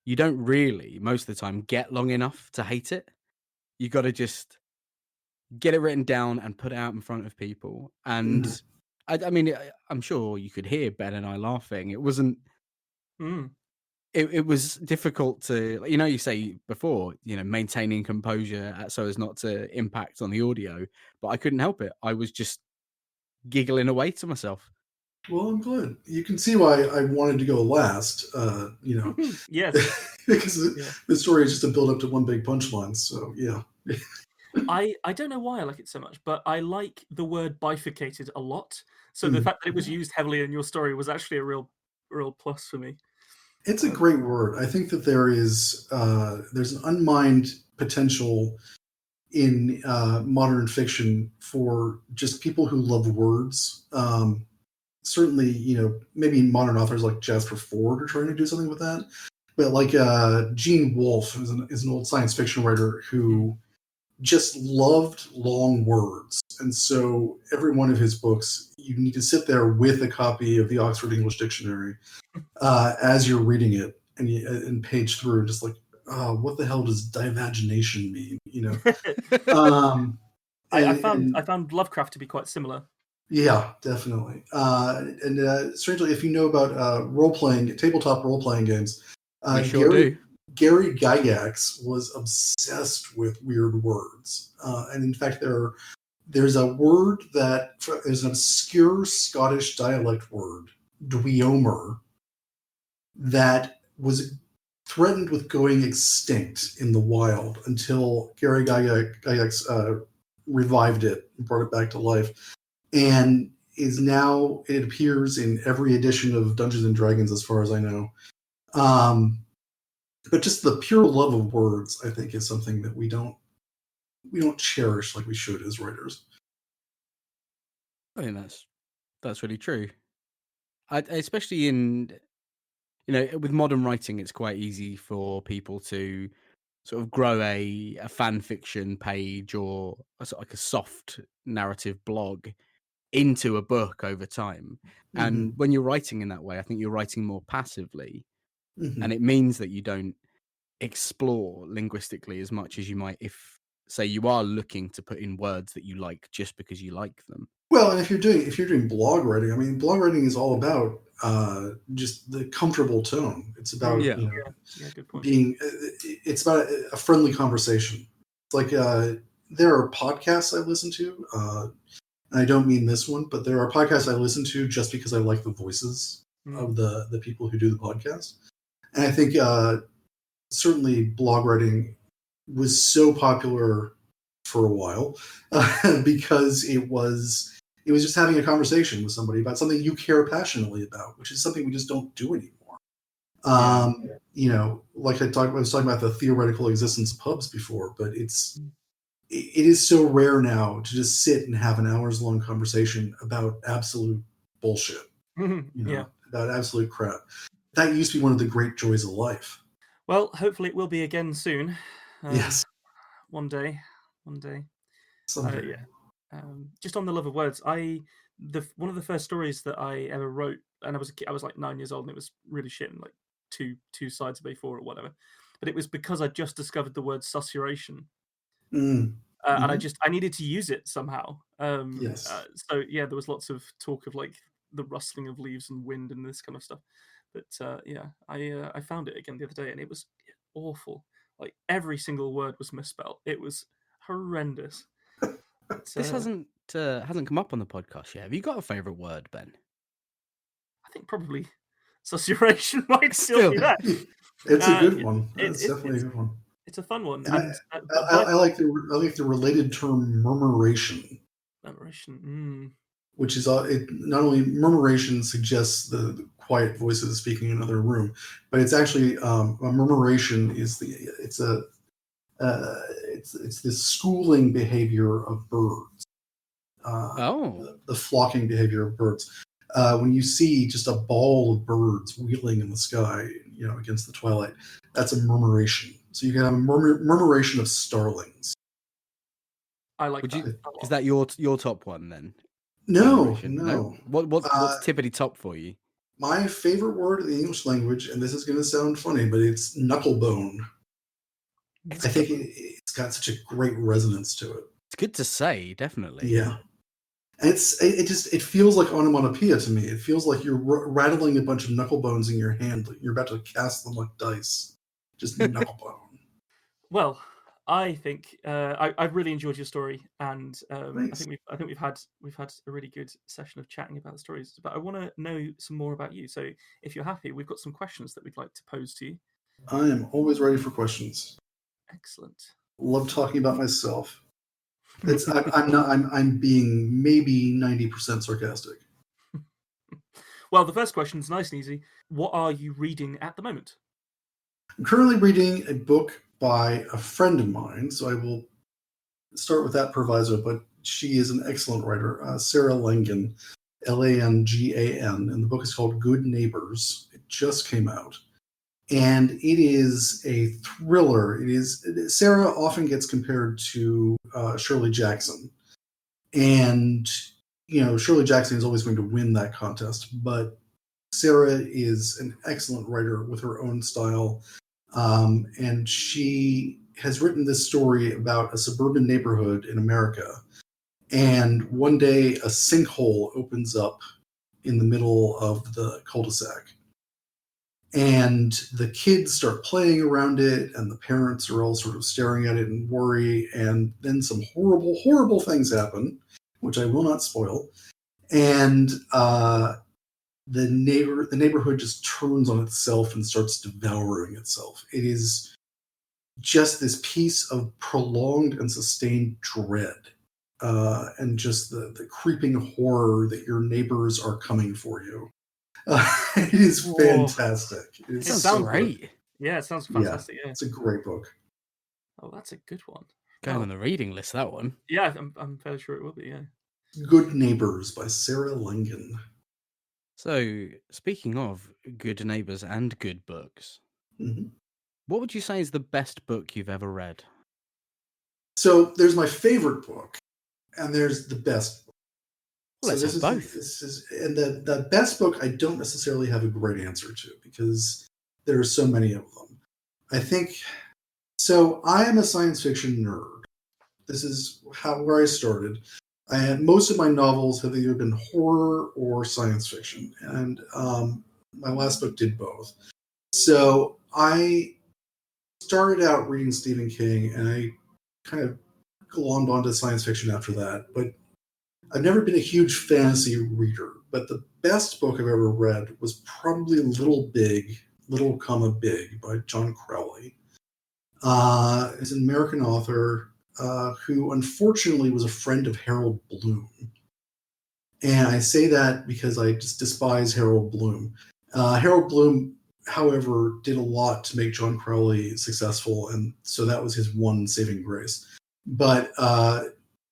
[SPEAKER 3] you don't really, most of the time, get long enough to hate it. You got to just get it written down and put it out in front of people. And I mean, I'm sure you could hear Ben and I laughing. It wasn't. It was difficult to, you say before, maintaining composure so as not to impact on the audio, but I couldn't help it. I was just giggling away to myself.
[SPEAKER 4] Well, I'm glad. You can see why I wanted to go last,
[SPEAKER 2] Yes.
[SPEAKER 4] because the story is just a build up to one big punchline. So, yeah.
[SPEAKER 2] I don't know why I like it so much, but I like the word bifurcated a lot. So the fact that it was used heavily in your story was actually a real plus for me.
[SPEAKER 4] It's a great word. I think that there's an unmined potential in modern fiction for just people who love words. Certainly, maybe modern authors like Jasper Fforde are trying to do something with that. But like Gene Wolfe is an old science fiction writer who just loved long words. And so every one of his books, you need to sit there with a copy of the Oxford English Dictionary as you're reading it and page through, just like, what the hell does divagination mean?
[SPEAKER 2] I found Lovecraft to be quite similar.
[SPEAKER 4] Yeah, definitely. And strangely, if you know about tabletop role-playing games, Gary Gygax was obsessed with weird words. And in fact, there's a word there's an obscure Scottish dialect word, dweomer, that was threatened with going extinct in the wild until Gary Gygax revived it and brought it back to life. And is now, it appears in every edition of Dungeons and Dragons, as far as I know. But just the pure love of words, I think, is something that we don't cherish like we should as writers.
[SPEAKER 3] I think that's really true. Especially in, with modern writing, it's quite easy for people to sort of grow a fan fiction page or like a soft narrative blog into a book over time. And when you're writing in that way, I think you're writing more passively. And it means that you don't explore linguistically as much as you might if, say, you are looking to put in words that you like just because you like them.
[SPEAKER 4] Well, and if you're doing blog writing, I mean, blog writing is all about just the comfortable tone. It's about
[SPEAKER 3] Yeah.
[SPEAKER 2] Yeah, good point.
[SPEAKER 4] it's about a friendly conversation. It's like there are podcasts I listen to. And I don't mean this one, but there are podcasts I listen to just because I like the voices of the people who do the podcast. And I think certainly blog writing was so popular for a while because it was just having a conversation with somebody about something you care passionately about, which is something we just don't do anymore. Like I was talking about the theoretical existence of pubs before, but it is so rare now to just sit and have an hours long conversation about absolute bullshit, about absolute crap. That used to be one of the great joys of life.
[SPEAKER 2] Well, hopefully it will be again soon.
[SPEAKER 4] Yes.
[SPEAKER 2] One day.
[SPEAKER 4] Someday.
[SPEAKER 2] Just on the love of words, one of the first stories that I ever wrote, and I was a kid, I was like 9 years old, and it was really shit, and like two sides of A4 or whatever. But it was because I just discovered the word susurration, and I needed to use it somehow.
[SPEAKER 4] Yes.
[SPEAKER 2] So yeah, there was lots of talk of like the rustling of leaves and wind and this kind of stuff. But I found it again the other day, and it was awful. Like every single word was misspelled. It was horrendous.
[SPEAKER 3] This hasn't come up on the podcast yet. Have you got a favourite word, Ben?
[SPEAKER 2] I think probably susurration might still be there.
[SPEAKER 4] It's a good one. It's definitely a good one.
[SPEAKER 2] It's a fun one.
[SPEAKER 4] And I like the related term murmuration.
[SPEAKER 2] Murmuration.
[SPEAKER 4] Which is not only murmuration suggests the quiet voices speaking in another room, but it's actually a murmuration is it's this schooling behavior of birds. The flocking behavior of birds. When you see just a ball of birds wheeling in the sky, against the twilight, that's a murmuration. So you can have a murmuration of starlings.
[SPEAKER 2] I like that.
[SPEAKER 3] Is that your top one then?
[SPEAKER 4] No.
[SPEAKER 3] What's tippity top for you?
[SPEAKER 4] My favorite word in the English language, and this is going to sound funny, but it's knucklebone. I think it's got such a great resonance to it.
[SPEAKER 3] It's good to say, definitely.
[SPEAKER 4] Yeah. And it feels like onomatopoeia to me. It feels like you're rattling a bunch of knucklebones in your hand. You're about to cast them like dice. Just knucklebone.
[SPEAKER 2] Well, I think I've really enjoyed your story, and I think we've had a really good session of chatting about the stories. But I want to know some more about you. So, if you're happy, we've got some questions that we'd like to pose to you.
[SPEAKER 4] I am always ready for questions.
[SPEAKER 2] Excellent.
[SPEAKER 4] Love talking about myself. I'm being maybe 90% sarcastic.
[SPEAKER 2] Well, the first question is nice and easy. What are you reading at the moment?
[SPEAKER 4] I'm currently reading a book by a friend of mine, so I will start with that proviso, but she is an excellent writer, Sarah Langan, Langan, and the book is called Good Neighbors. It just came out, and it is a thriller. Sarah often gets compared to Shirley Jackson, and Shirley Jackson is always going to win that contest, but Sarah is an excellent writer with her own style. And she has written this story about a suburban neighborhood in America. And one day a sinkhole opens up in the middle of the cul-de-sac. And the kids start playing around it, and the parents are all sort of staring at it in worry. And then some horrible, horrible things happen, which I will not spoil. And the neighborhood just turns on itself and starts devouring itself. It is just this piece of prolonged and sustained dread, and just the creeping horror that your neighbors are coming for you. It is fantastic.
[SPEAKER 3] It sounds great.
[SPEAKER 2] Good. Yeah, it sounds fantastic. Yeah,
[SPEAKER 4] it's a great book.
[SPEAKER 2] Oh, that's a good one.
[SPEAKER 3] Going on the reading list, that one.
[SPEAKER 2] Yeah, I'm fairly sure it will be. Yeah.
[SPEAKER 4] Good Neighbors by Sarah Langan.
[SPEAKER 3] So, speaking of good neighbours and good books, what would you say is the best book you've ever read?
[SPEAKER 4] So, there's my favorite book, and there's the best book.
[SPEAKER 3] Well, let's have both.
[SPEAKER 4] And the best book I don't necessarily have a great answer to, because there are so many of them. I think, so I am a science fiction nerd. This is where I started. Most of my novels have either been horror or science fiction, and my last book did both. So I started out reading Stephen King, and I kind of glommed onto science fiction after that. But I've never been a huge fantasy reader. But the best book I've ever read was probably Little, Big by John Crowley. He's an American author who unfortunately was a friend of Harold Bloom. And I say that because I just despise Harold Bloom. Harold Bloom, however, did a lot to make John Crowley successful, and so that was his one saving grace. But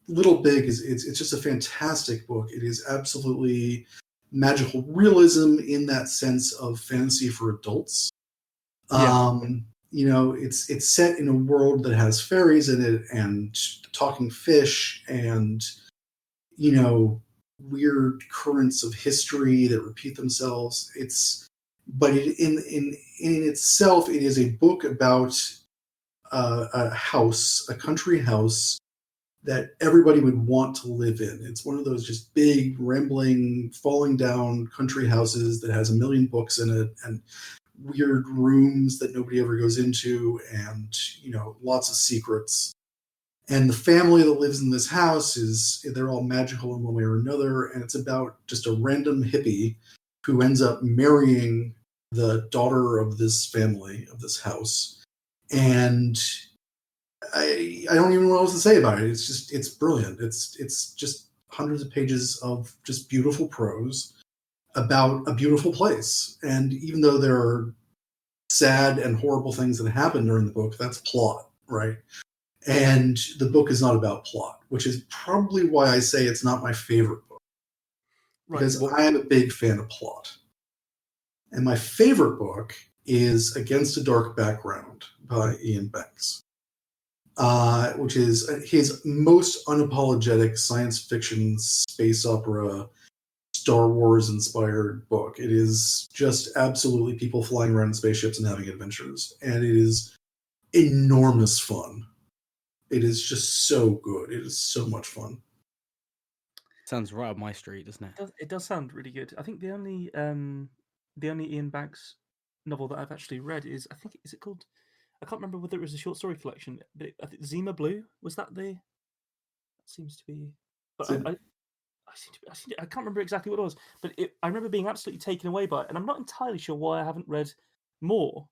[SPEAKER 4] Little Big it's just a fantastic book. It is absolutely magical realism in that sense of fantasy for adults.
[SPEAKER 2] Yeah.
[SPEAKER 4] It's set in a world that has fairies in it and talking fish and weird currents of history that repeat themselves. In itself, it is a book about a country house that everybody would want to live in. It's one of those just big, rambling, falling down country houses that has a million books in it and weird rooms that nobody ever goes into, and lots of secrets. And the family that lives in this house they're all magical in one way or another, and it's about just a random hippie who ends up marrying the daughter of this family, of this house. And I don't even know what else to say about it. It's brilliant. It's just hundreds of pages of just beautiful prose about a beautiful place. And even though there are sad and horrible things that happen during the book, that's plot, right? And the book is not about plot, which is probably why I say it's not my favorite book.
[SPEAKER 2] Right.
[SPEAKER 4] Because I am a big fan of plot. And my favorite book is Against a Dark Background by Ian Banks, which is his most unapologetic science fiction space opera Star Wars inspired book. It is just absolutely people flying around in spaceships and having adventures. And it is enormous fun. It is just so good. It is so much fun.
[SPEAKER 3] Sounds right up my street, doesn't it?
[SPEAKER 2] It does sound really good. I think the only Ian Banks novel that I've actually read is it called? I can't remember whether it was a short story collection, but I think Zima Blue was that the. That seems to be, but I can't remember exactly what it was, but I remember being absolutely taken away by it, and I'm not entirely sure why I haven't read more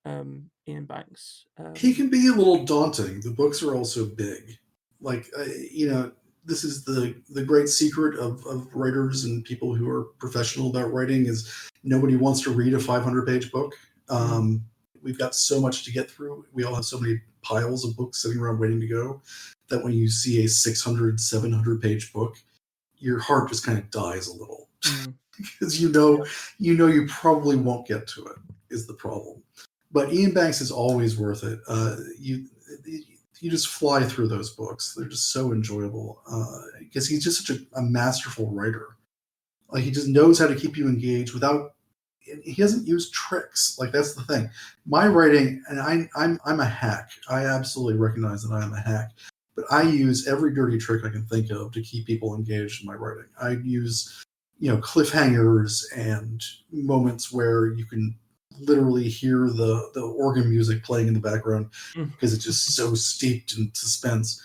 [SPEAKER 2] Ian Banks.
[SPEAKER 4] He can be a little daunting. The books are also big. This is the great secret of writers and people who are professional about writing is nobody wants to read a 500-page book. We've got so much to get through. We all have so many piles of books sitting around waiting to go that when you see a 600, 700-page book, your heart just kind of dies a little because you probably won't get to it is the problem. But Ian Banks is always worth it. You just fly through those books. They're just so enjoyable because he's just such a masterful writer. Like he just knows how to keep you engaged without. He doesn't use tricks. Like that's the thing. My writing, and I'm a hack. I absolutely recognize that I am a hack. But I use every dirty trick I can think of to keep people engaged in my writing. I use, cliffhangers and moments where you can literally hear the organ music playing in the background because it's just so steeped in suspense.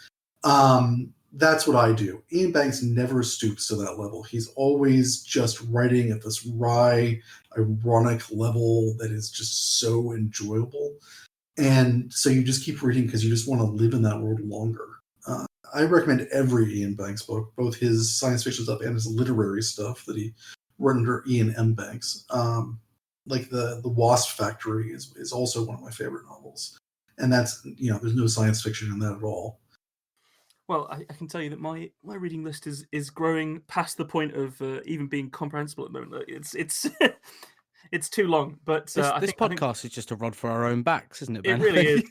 [SPEAKER 4] That's what I do. Ian Banks never stoops to that level. He's always just writing at this wry, ironic level that is just so enjoyable. And so you just keep reading because you just want to live in that world longer. I recommend every Ian Banks book, both his science fiction stuff and his literary stuff that he wrote under Ian M. Banks. Like the Wasp Factory is also one of my favorite novels. And that's, there's no science fiction in that at all.
[SPEAKER 2] Well, I can tell you that my reading list is growing past the point of even being comprehensible at the moment. It's it's too long, but
[SPEAKER 3] this podcast is just a rod for our own backs, isn't it, Ben?
[SPEAKER 2] It really is.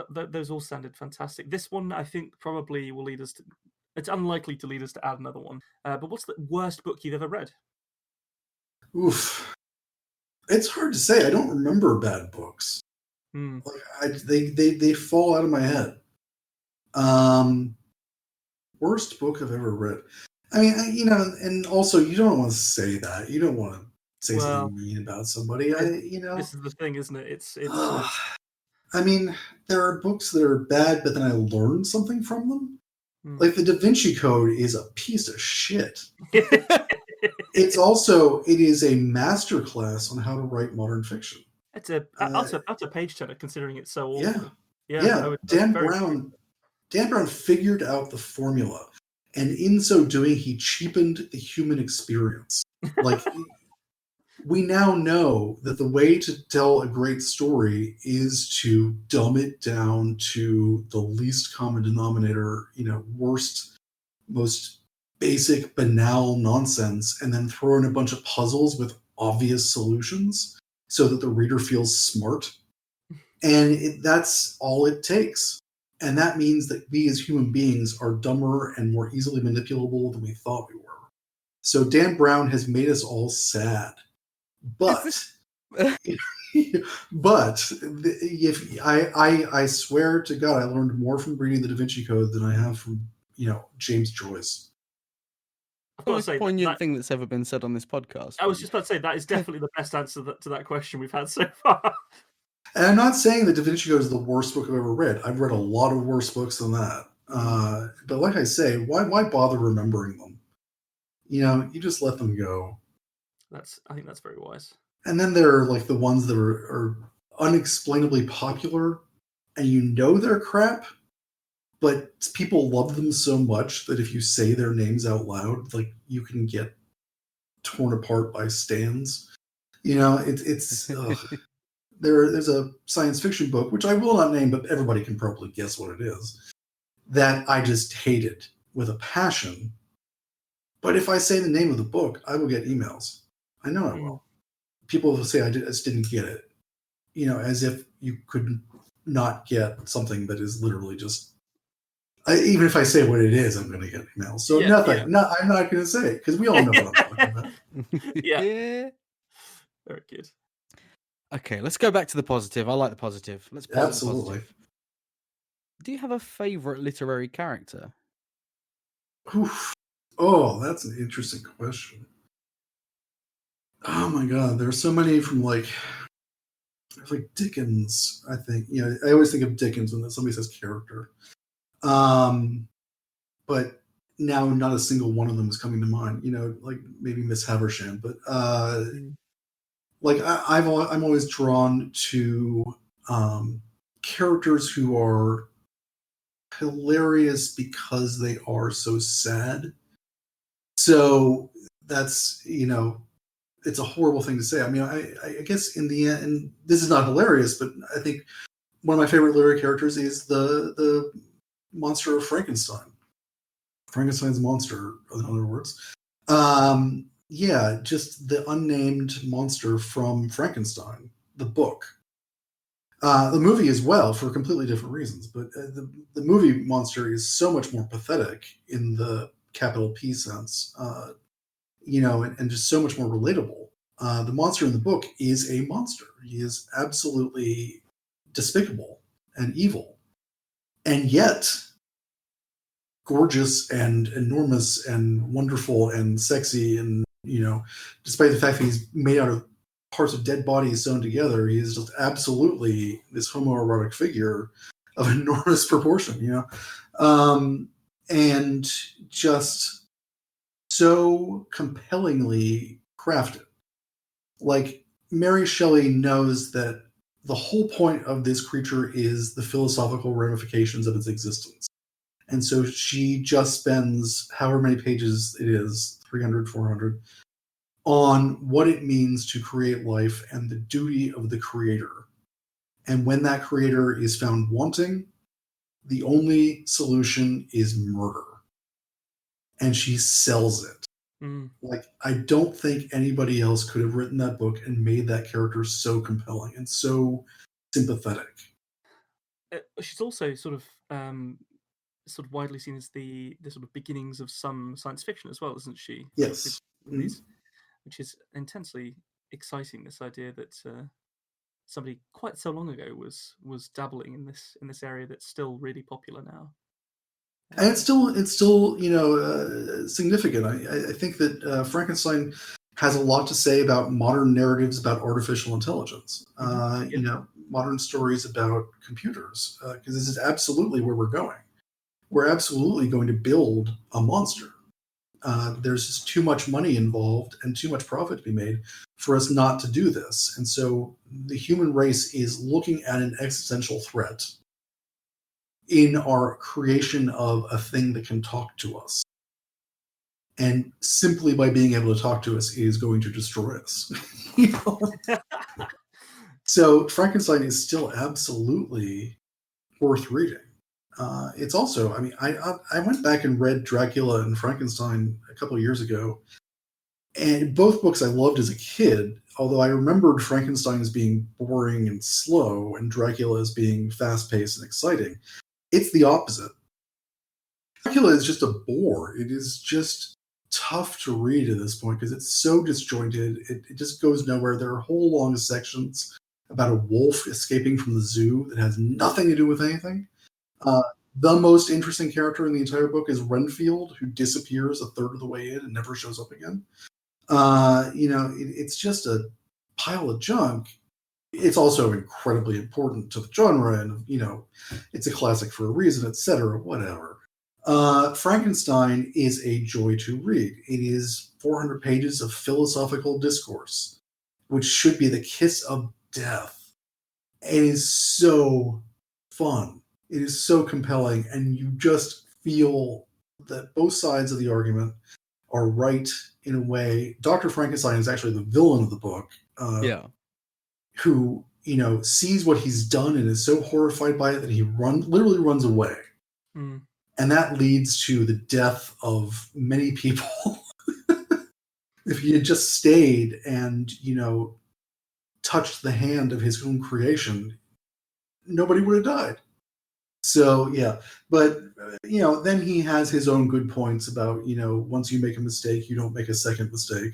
[SPEAKER 2] But those all sounded fantastic. This one, I think, probably will lead us to. It's unlikely to lead us to add another one. But what's the worst book you've ever read?
[SPEAKER 4] Oof, it's hard to say. I don't remember bad books. Like they fall out of my head. worst book I've ever read. I mean, and also you don't want to say that. You don't want to say
[SPEAKER 2] Well,
[SPEAKER 4] something mean about somebody.
[SPEAKER 2] this is the thing, isn't it? It's
[SPEAKER 4] I mean, there are books that are bad, but then I learned something from them.
[SPEAKER 2] Hmm.
[SPEAKER 4] Like the Da Vinci Code is a piece of shit. It is a masterclass on how to write modern fiction.
[SPEAKER 2] That's a page turner, considering it's so awful.
[SPEAKER 4] Yeah. Dan Brown figured out the formula, and in so doing, he cheapened the human experience. Like, we now know that the way to tell a great story is to dumb it down to the least common denominator, worst, most basic, banal nonsense, and then throw in a bunch of puzzles with obvious solutions so that the reader feels smart. And that's all it takes. And that means that we as human beings are dumber and more easily manipulable than we thought we were. So Dan Brown has made us all sad. But if I swear to God, I learned more from reading the Da Vinci Code than I have from James Joyce.
[SPEAKER 3] The most poignant thing that's ever been said on this podcast.
[SPEAKER 2] I was just about to say that is definitely the best answer to that question we've had so far.
[SPEAKER 4] And I'm not saying that Da Vinci Code is the worst book I've ever read. I've read a lot of worse books than that. But like I say, why bother remembering them? You just let them go.
[SPEAKER 2] I think that's very wise.
[SPEAKER 4] And then there are like the ones that are unexplainably popular, and they're crap, but people love them so much that if you say their names out loud, like, you can get torn apart by stands. It's there's a science fiction book, which I will not name, but everybody can probably guess what it is, that I just hated with a passion. But if I say the name of the book, I will get emails. I know I will. People will say I just didn't get it. As if you could not get something that is literally just... even if I say what it is, I'm going to get emails. So nothing. Yeah. No, I'm not going to say it, because we all know what I'm talking about.
[SPEAKER 2] Yeah. Very good.
[SPEAKER 3] Okay, let's go back to the positive. I like the positive. Let's pause.
[SPEAKER 4] Absolutely.
[SPEAKER 3] Positive. Do you have a favorite literary character?
[SPEAKER 4] Oof. Oh, that's an interesting question. Oh my God, there are so many from like Dickens. I think I always think of Dickens when somebody says character, but now not a single one of them is coming to mind. Like maybe Miss Havisham, but like I'm always drawn to characters who are hilarious because they are so sad. So that's it's a horrible thing to say. I mean, I guess in the end, and this is not hilarious, but I think one of my favorite literary characters is the monster of Frankenstein. Frankenstein's monster, in other words. Just the unnamed monster from Frankenstein, the book. The movie as well, for completely different reasons, but the movie monster is so much more pathetic in the capital P sense, and just so much more relatable. The monster in the book is a monster. He is absolutely despicable and evil, and yet gorgeous and enormous and wonderful and sexy, and despite the fact that he's made out of parts of dead bodies sewn together, he is just absolutely this homoerotic figure of enormous proportion, and just so compellingly crafted. Like, Mary Shelley knows that the whole point of this creature is the philosophical ramifications of its existence. And so she just spends however many pages it is, 300, 400, on what it means to create life and the duty of the creator. And when that creator is found wanting, the only solution is murder. And she sells it. Like, I don't think anybody else could have written that book and made that character so compelling and so sympathetic.
[SPEAKER 2] She's also sort of widely seen as the sort of beginnings of some science fiction as well, isn't she?
[SPEAKER 4] Yes.
[SPEAKER 2] Which is intensely exciting. This idea that somebody quite so long ago was dabbling in this area that's still really popular now.
[SPEAKER 4] And it's still significant. I think that Frankenstein has a lot to say about modern narratives about artificial intelligence. Modern stories about computers, because this is absolutely where we're going. We're absolutely going to build a monster. There's just too much money involved and too much profit to be made for us not to do this. And so the human race is looking at an existential threat in our creation of a thing that can talk to us. And simply by being able to talk to us is going to destroy us. So Frankenstein is still absolutely worth reading. It's also, I went back and read Dracula and Frankenstein a couple of years ago, and both books I loved as a kid, although I remembered Frankenstein as being boring and slow and Dracula as being fast-paced and exciting. It's the opposite. Dracula is just a bore. It is just tough to read at this point because it's so disjointed. It just goes nowhere. There are whole long sections about a wolf escaping from the zoo that has nothing to do with anything. The most interesting character in the entire book is Renfield, who disappears a third of the way in and never shows up again. It's just a pile of junk. It's also incredibly important to the genre, and it's a classic for a reason, etc. Whatever. Frankenstein is a joy to read. It is 400 pages of philosophical discourse, which should be the kiss of death. It is so fun. It is so compelling, and you just feel that both sides of the argument are right in a way. Dr. Frankenstein is actually the villain of the book. Who, sees what he's done and is so horrified by it that he literally runs away.
[SPEAKER 2] Mm.
[SPEAKER 4] And that leads to the death of many people. If he had just stayed and, touched the hand of his own creation, nobody would have died. So, yeah. But, then he has his own good points about, once you make a mistake, you don't make a second mistake.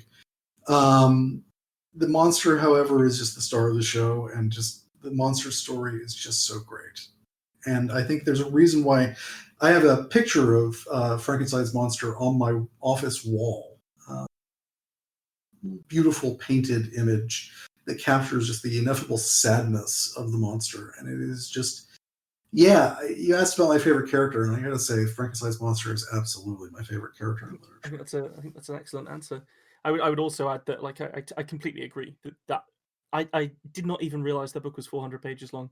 [SPEAKER 4] The monster, however, is just the star of the show, and just the monster story is just so great. And I think there's a reason why I have a picture of Frankenstein's monster on my office wall. Beautiful painted image that captures just the ineffable sadness of the monster. And it is just, you asked about my favorite character, and I gotta say, Frankenstein's monster is absolutely my favorite character in literature.
[SPEAKER 2] I think that's an excellent answer. I would also add that, I completely agree that I did not even realize the book was 400 pages long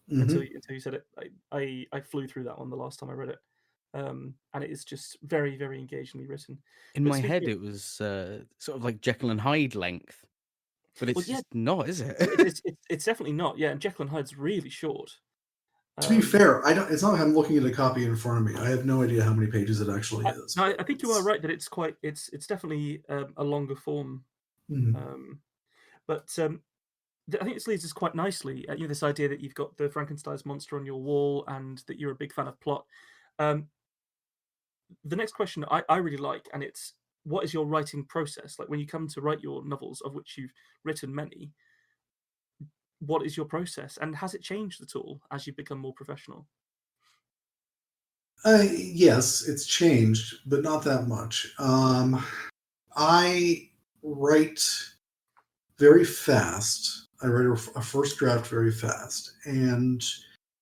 [SPEAKER 2] until you said it. I flew through that one the last time I read it, and it is just very, very engagingly written.
[SPEAKER 3] In my head, it was sort of like Jekyll and Hyde length, but it's just not, is it?
[SPEAKER 2] It's definitely not. Yeah, and Jekyll and Hyde's really short.
[SPEAKER 4] To be fair, it's not like I'm looking at a copy in front of me. I have no idea how many pages it actually is.
[SPEAKER 2] I think you are right that it's definitely a longer form.
[SPEAKER 4] Mm-hmm.
[SPEAKER 2] But I think this leads us quite nicely. This idea that you've got the Frankenstein's monster on your wall and that you're a big fan of plot. The next question I really like, and it's, what is your writing process? Like, when you come to write your novels, of which you've written many, what is your process, and has it changed at all as you've become more professional?
[SPEAKER 4] Yes, it's changed, but not that much. I write very fast. I write a first draft very fast. And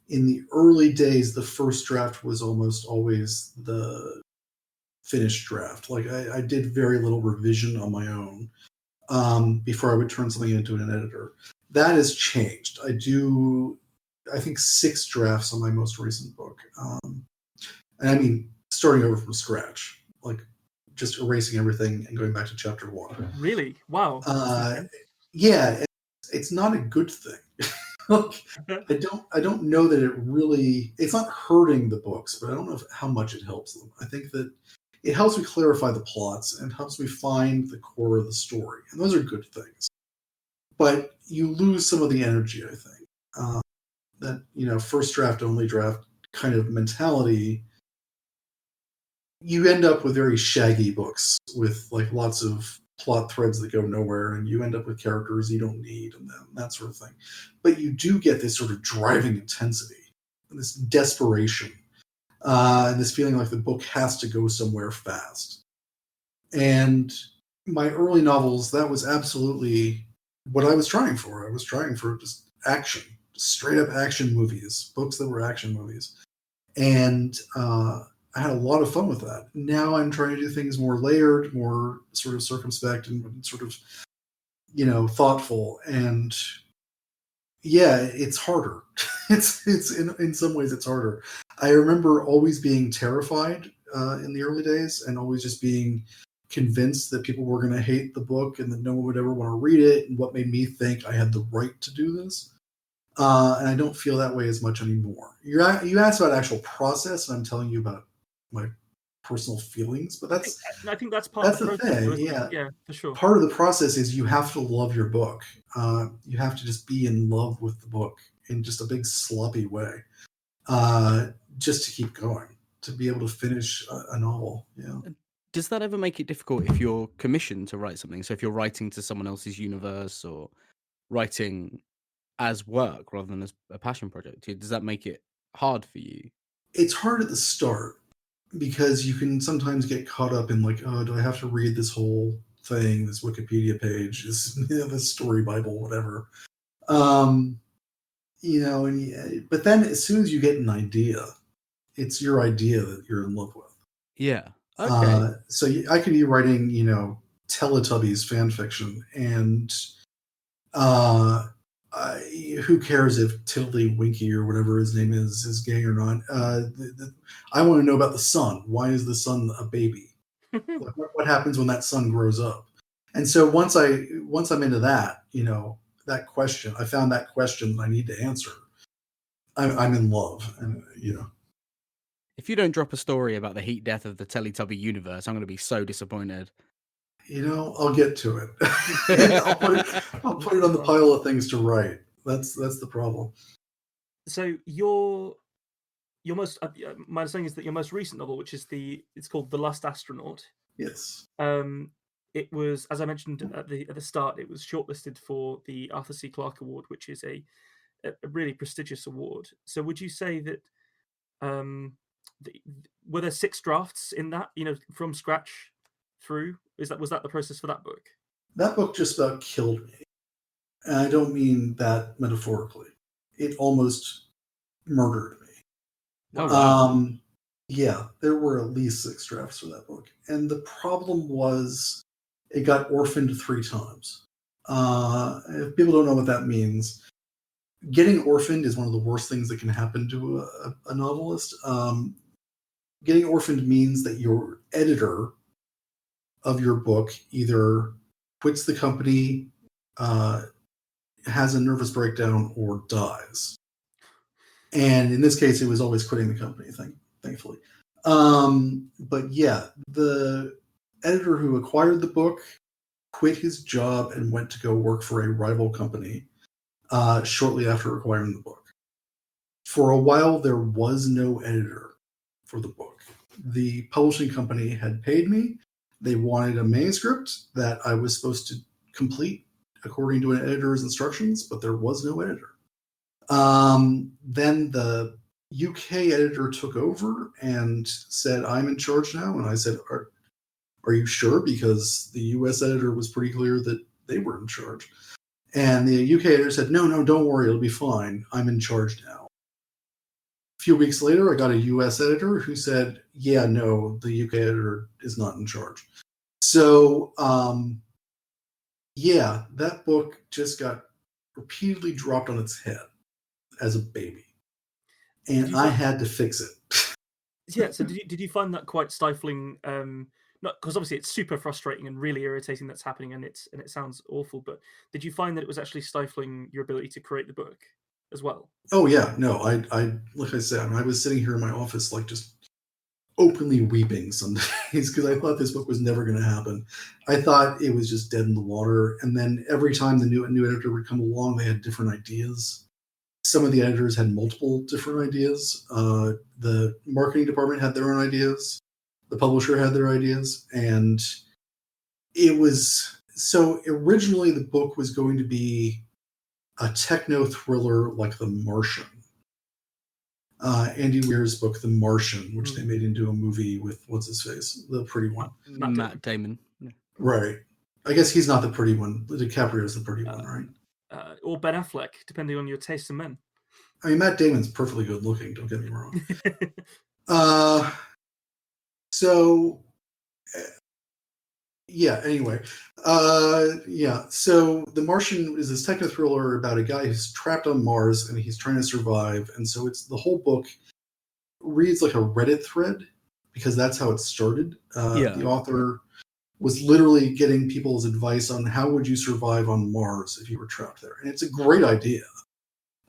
[SPEAKER 4] in the early days, the first draft was almost always the finished draft. Like, I did very little revision on my own before I would turn something into an editor. That has changed. I do, I think, 6 drafts on my most recent book. And I mean, starting over from scratch, like just erasing everything and going back to chapter 1.
[SPEAKER 2] Really? Wow.
[SPEAKER 4] Yeah, it's not a good thing. Like, I don't know that it really, it's not hurting the books, but I don't know how much it helps them. I think that it helps me clarify the plots and helps me find the core of the story. And those are good things. But you lose some of the energy, I think. That, first draft, only draft kind of mentality. You end up with very shaggy books with like lots of plot threads that go nowhere, and you end up with characters you don't need and that sort of thing. But you do get this sort of driving intensity, this desperation. and this feeling like the book has to go somewhere fast. And my early novels, that was absolutely what I was trying for. I was trying for just action, straight up action movies, books that were action movies. And I had a lot of fun with that. Now I'm trying to do things more layered, more sort of circumspect and sort of, thoughtful. And yeah, it's harder. it's in some ways it's harder. I remember always being terrified in the early days and always just being convinced that people were going to hate the book and that no one would ever want to read it, and what made me think I had the right to do this. And I don't feel that way as much anymore. You asked about actual process, and I'm telling you about my personal feelings, but
[SPEAKER 2] I think that's part of the process,
[SPEAKER 4] thing.
[SPEAKER 2] Yeah, for sure.
[SPEAKER 4] Part of the process is you have to love your book. You have to just be in love with the book in just a big sloppy way, just to keep going, to be able to finish a novel. Yeah.
[SPEAKER 3] Does that ever make it difficult if you're commissioned to write something? So if you're writing to someone else's universe or writing as work rather than as a passion project, does that make it hard for you?
[SPEAKER 4] It's hard at the start because you can sometimes get caught up in like, oh, do I have to read this whole thing, this Wikipedia page, this story Bible, whatever. But then as soon as you get an idea, it's your idea that you're in love with.
[SPEAKER 3] Yeah. Okay.
[SPEAKER 4] So I could be writing, Teletubbies fan fiction, and who cares if Tiddlywinky or whatever his name is gay or not? I want to know about the sun. Why is the sun a baby? What happens when that sun grows up? And so once I'm into that, that question, I found that question I need to answer. I'm in love, and
[SPEAKER 3] If you don't drop a story about the heat death of the Teletubby universe, I'm going to be so disappointed.
[SPEAKER 4] I'll get to it. I'll put it on the pile of things to write. That's the problem.
[SPEAKER 2] So your most my understanding is that your most recent novel, which is it's called The Last Astronaut.
[SPEAKER 4] Yes.
[SPEAKER 2] It was, as I mentioned at the start, it was shortlisted for the Arthur C. Clarke Award, which is a really prestigious award. So would you say that were there 6 drafts in that, from scratch through? Was that the process for that book?
[SPEAKER 4] That book just about killed me. And I don't mean that metaphorically. It almost murdered me.
[SPEAKER 3] Oh, wow.
[SPEAKER 4] Yeah, there were at least 6 drafts for that book. And the problem was it got orphaned 3 times. If people don't know what that means, getting orphaned is one of the worst things that can happen to a novelist. Getting orphaned means that your editor of your book either quits the company, has a nervous breakdown, or dies. And in this case, it was always quitting the company, thankfully. But yeah, the editor who acquired the book quit his job and went to go work for a rival company shortly after acquiring the book. For a while, there was no editor for the book. The publishing company had paid me. They wanted a manuscript that I was supposed to complete according to an editor's instructions, but there was no editor. Then the UK editor took over and said, I'm in charge now. And I said, are you sure? Because the US editor was pretty clear that they were in charge. And the UK editor said, no, don't worry, it'll be fine. I'm in charge now. A few weeks later, I got a US editor who said, yeah, no, the UK editor is not in charge. So, yeah, that book just got repeatedly dropped on its head as a baby. And I had to fix it.
[SPEAKER 2] Yeah, so did you find that quite stifling? Not because obviously it's super frustrating and really irritating that's happening, and it sounds awful. But did you find that it was actually stifling your ability to create the book as well?
[SPEAKER 4] Oh yeah, no, I like I said, I was sitting here in my office like just openly weeping some days because I thought this book was never going to happen. I thought it was just dead in the water. And then every time the new editor would come along, they had different ideas. Some of the editors had multiple different ideas. The marketing department had their own ideas. The publisher had their ideas. And it was, so originally the book was going to be a techno thriller like The Martian. Andy Weir's book, The Martian, which they made into a movie with what's his face, the pretty one,
[SPEAKER 3] Matt Damon.
[SPEAKER 4] Right. I guess he's not the pretty one. DiCaprio's the pretty one, right?
[SPEAKER 2] Or Ben Affleck, depending on your taste in men.
[SPEAKER 4] I mean, Matt Damon's perfectly good looking. Don't get me wrong. Anyway. So The Martian is this techno thriller about a guy who's trapped on Mars and he's trying to survive. And so the whole book reads like a Reddit thread because that's how it started. The author was literally getting people's advice on how would you survive on Mars if you were trapped there. And it's a great idea.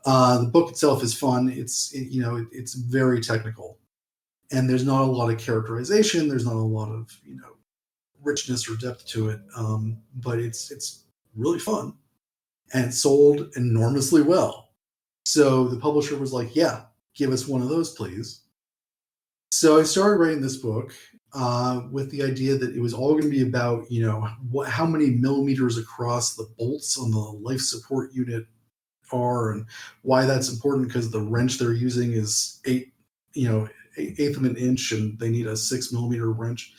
[SPEAKER 4] The book itself is fun. It's very technical. And there's not a lot of characterization. There's not a lot of, richness or depth to it. But it's really fun. And it sold enormously well. So the publisher was like, yeah, give us one of those, please. So I started writing this book with the idea that it was all going to be about, how many millimeters across the bolts on the life support unit are and why that's important because the wrench they're using is eighth of an inch and they need a 6 millimeter wrench,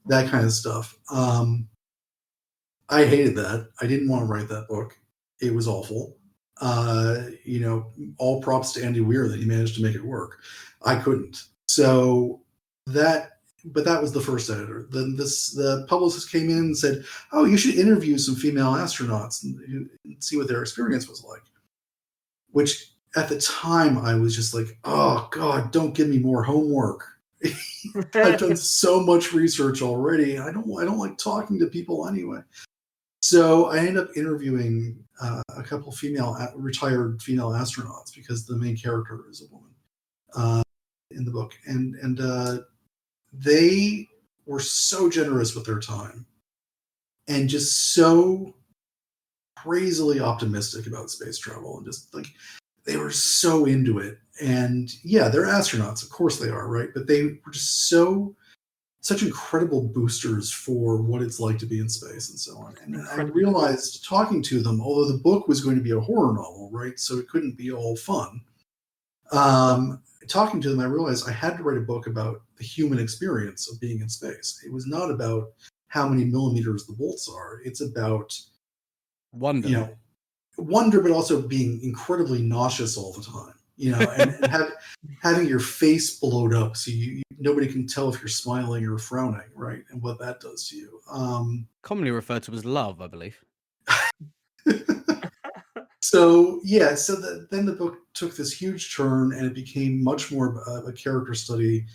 [SPEAKER 4] that kind of stuff. I hated that. I didn't want to write that book. It was awful. All props to Andy Weir that he managed to make it work. I couldn't. So that was the first editor. Then the publicist came in and said, "Oh, you should interview some female astronauts and see what their experience was like." Which at the time I was just like, "Oh God, don't give me more homework." I've done so much research already. I don't like talking to people anyway. So I ended up interviewing a couple retired female astronauts because the main character is a woman in the book, and they were so generous with their time and just so crazily optimistic about space travel, and just like they were so into it. And yeah, they're astronauts, of course they are, right? But they were just such incredible boosters for what it's like to be in space and so on. And I realized talking to them, although the book was going to be a horror novel, right? So it couldn't be all fun. Talking to them, I realized I had to write a book about the human experience of being in space. It was not about how many millimeters the bolts are. It's about
[SPEAKER 3] wonder,
[SPEAKER 4] but also being incredibly nauseous all the time. And having your face blowed up so nobody can tell if you're smiling or frowning, right? And what that does to you.
[SPEAKER 3] Commonly referred to as love, I believe.
[SPEAKER 4] So then the book took this huge turn and it became much more of a character study.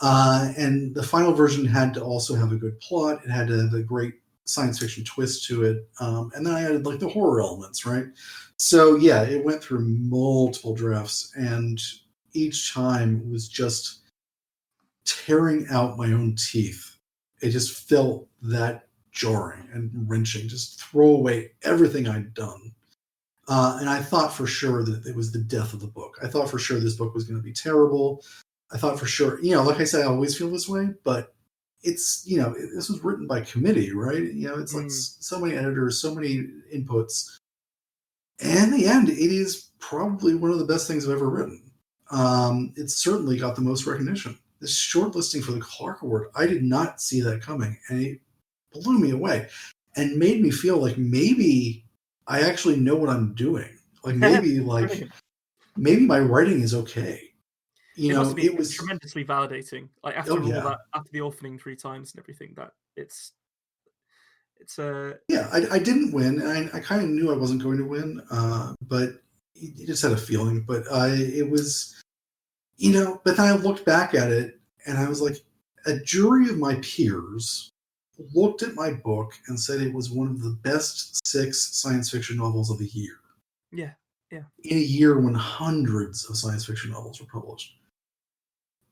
[SPEAKER 4] And the final version had to also have a good plot. It had to have a great science fiction twist to it. And then I added like the horror elements, right? So yeah, it went through multiple drafts and each time was just tearing out my own teeth. It just felt that jarring and wrenching, just throw away everything I'd done. And I thought for sure that it was the death of the book. I thought for sure this book was going to be terrible. I thought for sure, like I said, I always feel this way, but it's, this was written by committee, right? It's like so many editors, so many inputs. And in the end, it is probably one of the best things I've ever written. It's certainly got the most recognition. This shortlisting for the Clarke Award, I did not see that coming. And it blew me away and made me feel like maybe I actually know what I'm doing. Like maybe my writing is okay.
[SPEAKER 2] It was tremendously validating. Like after all that, after the orphaning 3 times and everything, that it's
[SPEAKER 4] I didn't win, and I kind of knew I wasn't going to win, but you just had a feeling. But it was, but then I looked back at it and I was like, a jury of my peers looked at my book and said it was one of the best 6 science fiction novels of the year.
[SPEAKER 2] Yeah.
[SPEAKER 4] In a year when hundreds of science fiction novels were published.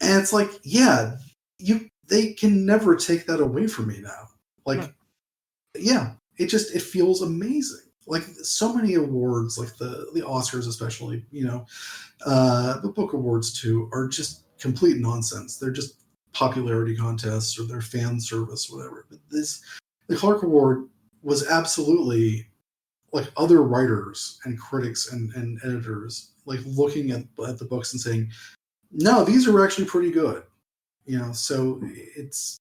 [SPEAKER 4] And it's like, they can never take that away from me now. Like, it feels amazing. Like so many awards, like the Oscars especially, the book awards too, are just complete nonsense. They're just popularity contests or their fan service, whatever. But the Clarke Award was absolutely like other writers and critics and editors like looking at the books and saying, No, these are actually pretty good. So it's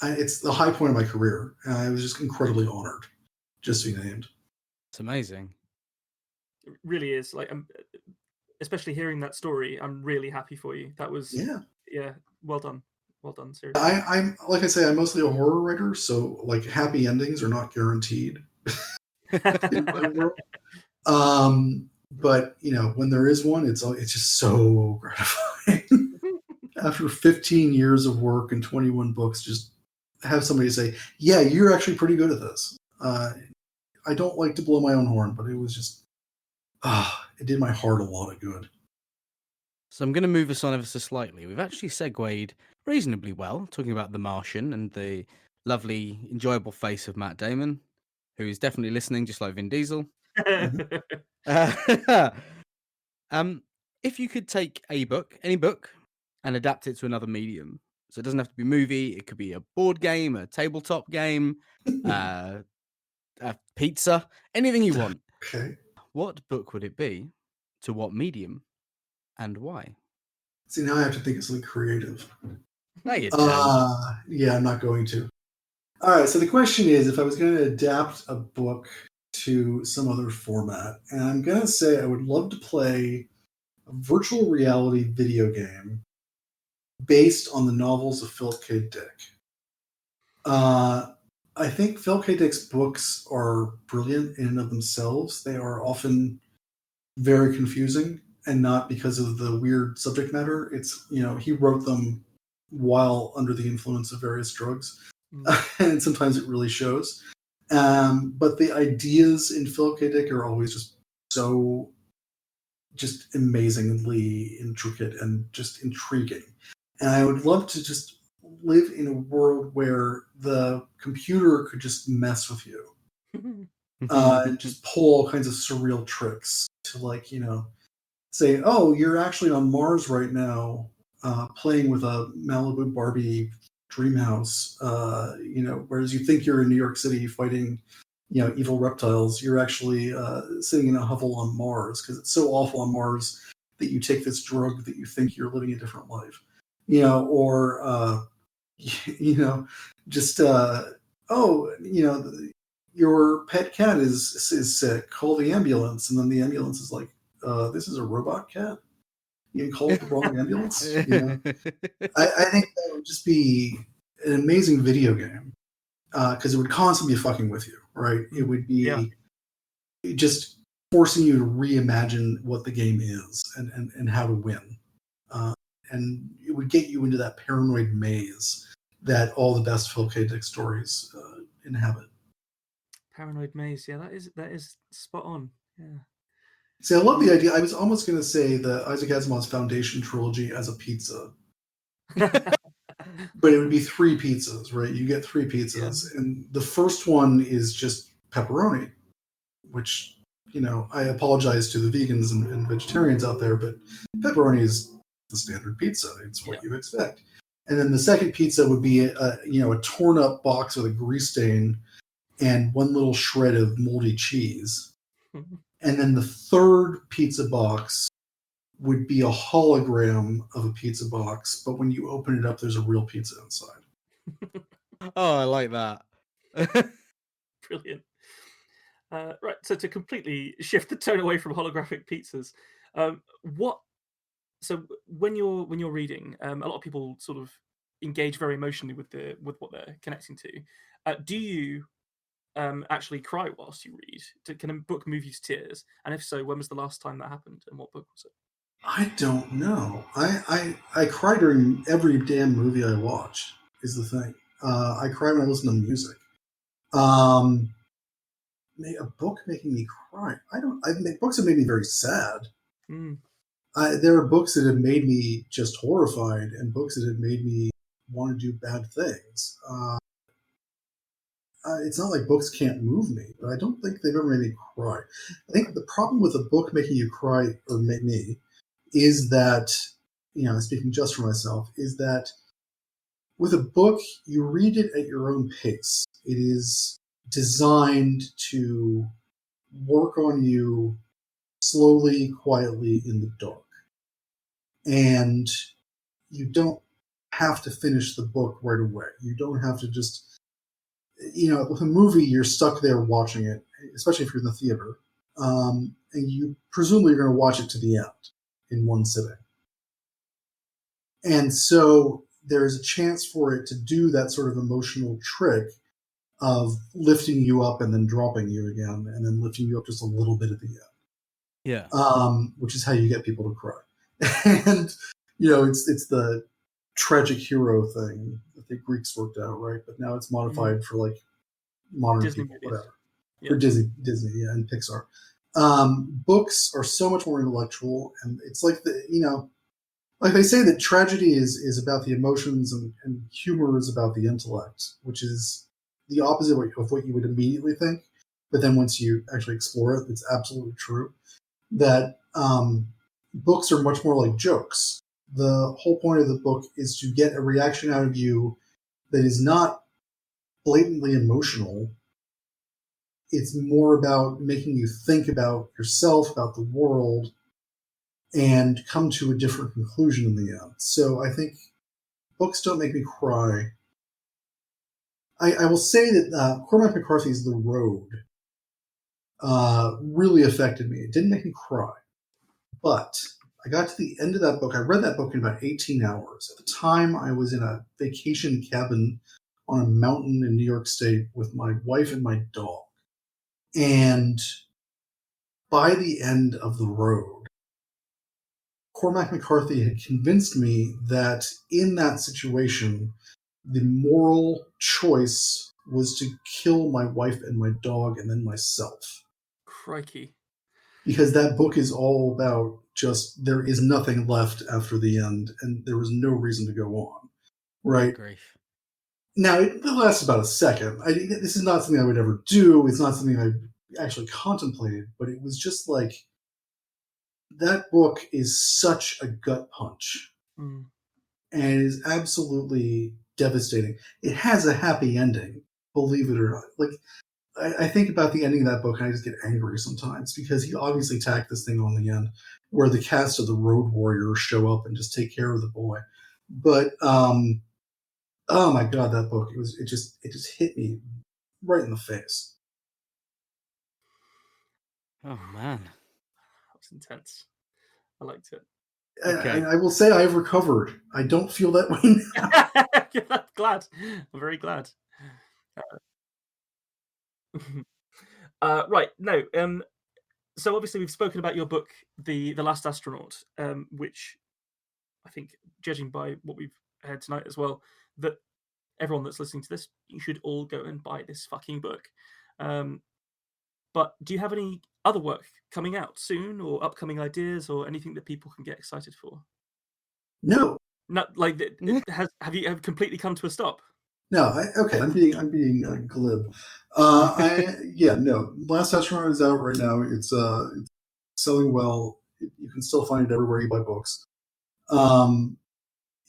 [SPEAKER 4] the high point of my career. I was just incredibly honored just to be named.
[SPEAKER 3] It's amazing.
[SPEAKER 2] It really is. Like, especially hearing that story, I'm really happy for you. That was well done. Well done, seriously.
[SPEAKER 4] I'm like I say, I'm mostly a horror writer, so like happy endings are not guaranteed in my world. But when there is one, it's just so gratifying. After 15 years of work and 21 books, just have somebody say, "Yeah, you're actually pretty good at this." I don't like to blow my own horn, but it was just, it did my heart a lot of good.
[SPEAKER 3] So I'm going to move us on ever so slightly. We've actually segued reasonably well, talking about The Martian and the lovely, enjoyable face of Matt Damon, who is definitely listening, just like Vin Diesel. If you could take any book, and adapt it to another medium, so it doesn't have to be a movie, it could be a board game, a tabletop game, a pizza, anything you want.
[SPEAKER 4] Okay.
[SPEAKER 3] What book would it be? To what medium? And why?
[SPEAKER 4] See, now I have to think of something creative.
[SPEAKER 3] No, you don't.
[SPEAKER 4] Yeah, I'm not going to. All right, so the question is, if I was going to adapt a book to some other format, and I'm going to say I would love to play a virtual reality video game based on the novels of Philip K. Dick. I think Philip K. Dick's books are brilliant in and of themselves. They are often very confusing, and not because of the weird subject matter. It's, he wrote them while under the influence of various drugs. And sometimes it really shows. But the ideas in Philip K. Dick are always just amazingly intricate and just intriguing. And I would love to just live in a world where the computer could just mess with you. And just pull all kinds of surreal tricks to say, oh, you're actually on Mars right now, playing with a Malibu Barbie dream house, whereas you think you're in New York City fighting, evil reptiles. You're actually sitting in a hovel on Mars because it's so awful on Mars that you take this drug that you think you're living a different life, your pet cat is sick. Call the ambulance, and then the ambulance is like, this is a robot cat. You called the wrong ambulance. I think that would just be an amazing video game because it would constantly be fucking with you, right? It would be just forcing you to reimagine what the game is and how to win. And it would get you into that paranoid maze that all the best Phil K. Dick stories inhabit.
[SPEAKER 2] Paranoid maze, yeah, that is spot on. Yeah.
[SPEAKER 4] See, I love the idea. I was almost going to say the Isaac Asimov's Foundation trilogy as a pizza. But it would be 3 pizzas, right? You get 3 pizzas. Yeah. And the first one is just pepperoni, which, I apologize to the vegans and vegetarians out there, but pepperoni is the standard pizza. It's what you expect. And then the second pizza would be a torn up box with a grease stain and one little shred of moldy cheese. And then the third pizza box would be a hologram of a pizza box, but when you open it up, there's a real pizza inside.
[SPEAKER 3] Oh, I like that.
[SPEAKER 2] Brilliant. Right, so to completely shift the tone away from holographic pizzas, so when you're reading, a lot of people sort of engage very emotionally with what they're connecting to. Do you actually cry whilst you read? Can a book move you to tears? And if so, when was the last time that happened, and what book was it?
[SPEAKER 4] I don't know. I cry during every damn movie I watch, is the thing. I cry when I listen to music. A book making me cry. Books have made me very sad. There are books that have made me just horrified, and books that have made me want to do bad things. It's not like books can't move me, but I don't think they've ever made me cry. I think the problem with a book making you cry, or make me, is that, speaking just for myself, is that with a book, you read it at your own pace. It is designed to work on you slowly, quietly in the dark. and you don't have to finish the book right away. You don't have to just, with a movie, you're stuck there watching it, especially if you're in the theater, and you presumably are going to watch it to the end in one sitting. And so there's a chance for it to do that sort of emotional trick of lifting you up and then dropping you again, and then lifting you up just a little bit at the end.
[SPEAKER 3] Yeah.
[SPEAKER 4] Which is how you get people to cry. And, it's the tragic hero thing that the Greeks worked out, right? But now it's modified for like modern
[SPEAKER 2] Disney
[SPEAKER 4] people,
[SPEAKER 2] movies.
[SPEAKER 4] whatever.
[SPEAKER 2] Yeah.
[SPEAKER 4] For Disney, yeah, and Pixar. Books are so much more intellectual, and it's like like they say that tragedy is about the emotions and humor is about the intellect, which is the opposite of what you would immediately think. But then once you actually explore it, it's absolutely true that books are much more like jokes. The whole point of the book is to get a reaction out of you that is not blatantly emotional. It's more about making you think about yourself, about the world, and come to a different conclusion in the end. So I think books don't make me cry. I will say that Cormac McCarthy's The Road really affected me. It didn't make me cry, but I got to the end of that book. I read that book in about 18 hours. At the time, I was in a vacation cabin on a mountain in New York State with my wife and my dog. And by the end of The Road, Cormac McCarthy had convinced me that in that situation, the moral choice was to kill my wife and my dog and then myself.
[SPEAKER 2] Crikey.
[SPEAKER 4] Because that book is all about just there is nothing left after the end, and there was no reason to go on. Right?
[SPEAKER 3] Grief.
[SPEAKER 4] Now, it lasts about a second. This is not something I would ever do. It's not something I actually contemplated, but it was just like, that book is such a gut punch.
[SPEAKER 2] Mm.
[SPEAKER 4] And it is absolutely devastating. It has a happy ending, believe it or not. Like, I think about the ending of that book and I just get angry sometimes because he obviously tacked this thing on the end where the cast of the Road Warriors show up and just take care of the boy. But oh my god, that book, it just hit me right in the face.
[SPEAKER 3] Oh man.
[SPEAKER 2] That was intense. I liked it.
[SPEAKER 3] Okay.
[SPEAKER 4] I will say I've recovered. I don't feel that way now.
[SPEAKER 2] Glad. I'm very glad. Right. No. So obviously we've spoken about your book, The Last Astronaut, which I think, judging by what we've heard tonight as well, that everyone that's listening to this, you should all go and buy this fucking book. But do you have any other work coming out soon, or upcoming ideas, or anything that people can get excited for?
[SPEAKER 4] No.
[SPEAKER 2] Not like have you completely come to a stop?
[SPEAKER 4] No, I'm being glib. No. Last Astronaut is out right now. It's selling well. You can still find it everywhere you buy books. And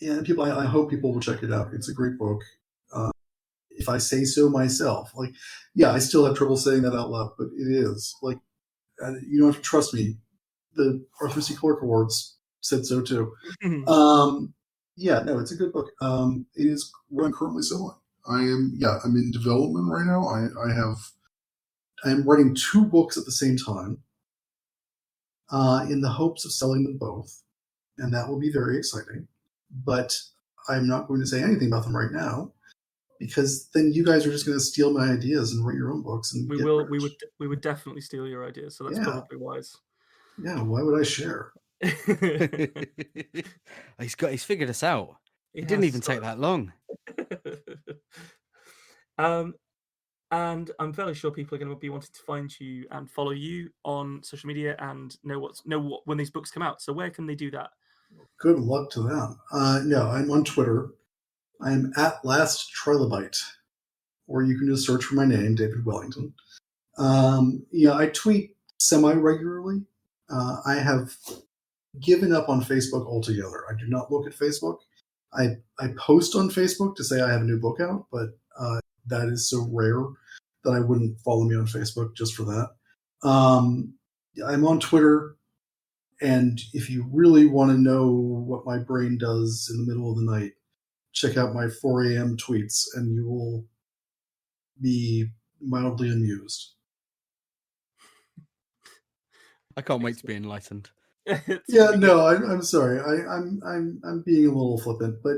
[SPEAKER 4] I hope people will check it out. It's a great book. If I say so myself, I still have trouble saying that out loud, but it is. You don't have to trust me. The Arthur C. Clarke Awards said so too. It's a good book. It is what I'm currently selling. I'm in development right now. I am writing 2 books at the same time, in the hopes of selling them both, and that will be very exciting. But I'm not going to say anything about them right now, because then you guys are just going to steal my ideas and write your own books. And
[SPEAKER 2] we would definitely steal your ideas. So that's probably wise.
[SPEAKER 4] Yeah, why would I share?
[SPEAKER 3] He's figured us out. It didn't even take that long.
[SPEAKER 2] And I'm fairly sure people are going to be wanting to find you and follow you on social media and know when these books come out. So where can they do that?
[SPEAKER 4] Good luck to them. No, I'm on Twitter. I'm at Last Trilobite, or you can just search for my name, David Wellington. I tweet semi-regularly. I have given up on Facebook altogether. I do not look at Facebook. I post on Facebook to say I have a new book out, but that is so rare that I wouldn't follow me on Facebook just for that. I'm on Twitter. And if you really want to know what my brain does in the middle of the night, check out my 4 a.m. tweets, and you will be mildly amused.
[SPEAKER 3] I can't wait to be enlightened.
[SPEAKER 4] Yeah, no, I'm sorry. I'm being a little flippant, but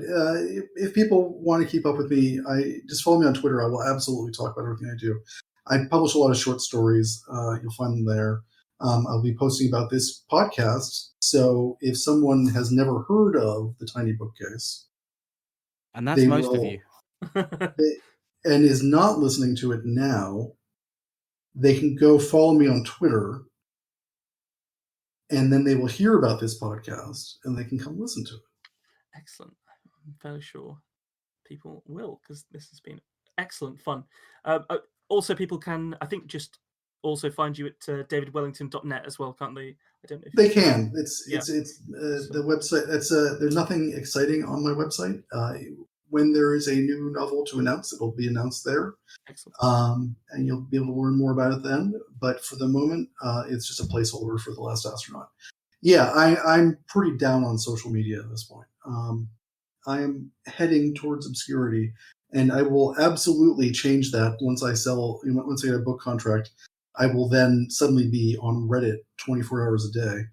[SPEAKER 4] if people want to keep up with me, I just follow me on Twitter. I will absolutely talk about everything I do. I publish a lot of short stories. You'll find them there. I'll be posting about this podcast. So if someone has never heard of the Tiny Bookcase,
[SPEAKER 3] And that's most of you.
[SPEAKER 4] And is not listening to it now, they can go follow me on Twitter, and then they will hear about this podcast and they can come listen to it.
[SPEAKER 2] Excellent. I'm fairly sure people will, because this has been excellent fun. Also, people can, I think, just also find you at davidwellington.net as well, can't they? I don't know.
[SPEAKER 4] They can. It's the website. There's nothing exciting on my website. When there is a new novel to announce, it'll be announced there.
[SPEAKER 2] Excellent.
[SPEAKER 4] And you'll be able to learn more about it then. But for the moment, it's just a placeholder for The Last Astronaut. Yeah, I'm pretty down on social media at this point. I am heading towards obscurity, and I will absolutely change that once I get a book contract. I will then suddenly be on Reddit 24 hours a day,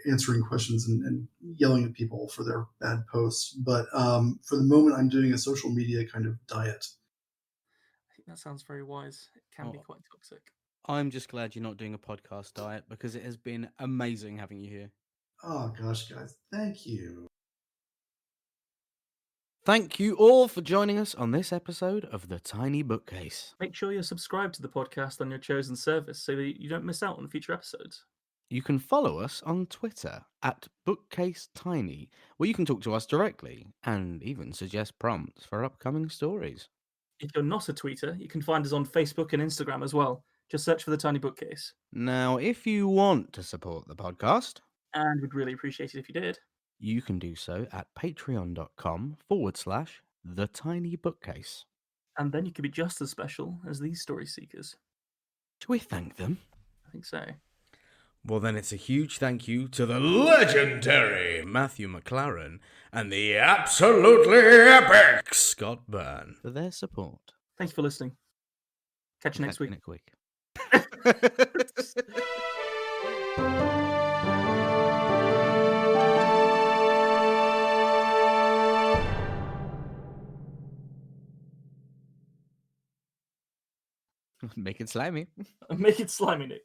[SPEAKER 4] answering questions and yelling at people for their bad posts. But for the moment, I'm doing a social media kind of diet.
[SPEAKER 2] I think that sounds very wise. It can be quite toxic.
[SPEAKER 3] I'm just glad you're not doing a podcast diet, because it has been amazing having you here.
[SPEAKER 4] Oh gosh, guys, thank you.
[SPEAKER 3] Thank you all for joining us on this episode of The Tiny Bookcase.
[SPEAKER 2] Make sure you're subscribed to the podcast on your chosen service so that you don't miss out on future episodes.
[SPEAKER 3] You can follow us on Twitter at BookcaseTiny, where you can talk to us directly and even suggest prompts for upcoming stories.
[SPEAKER 2] If you're not a tweeter, you can find us on Facebook and Instagram as well. Just search for The Tiny Bookcase.
[SPEAKER 3] Now, if you want to support the podcast,
[SPEAKER 2] and we'd really appreciate it if you did,
[SPEAKER 3] you can do so at patreon.com/The Tiny Bookcase.
[SPEAKER 2] And then you could be just as special as these story seekers.
[SPEAKER 3] Should we thank them?
[SPEAKER 2] I think so.
[SPEAKER 1] Well, then it's a huge thank you to the legendary Matthew McLaren and the absolutely epic Scott Byrne
[SPEAKER 3] for their support.
[SPEAKER 2] Thank you for listening. Catch you next week.
[SPEAKER 3] Make it slimy.
[SPEAKER 2] Make it slimy, Nick.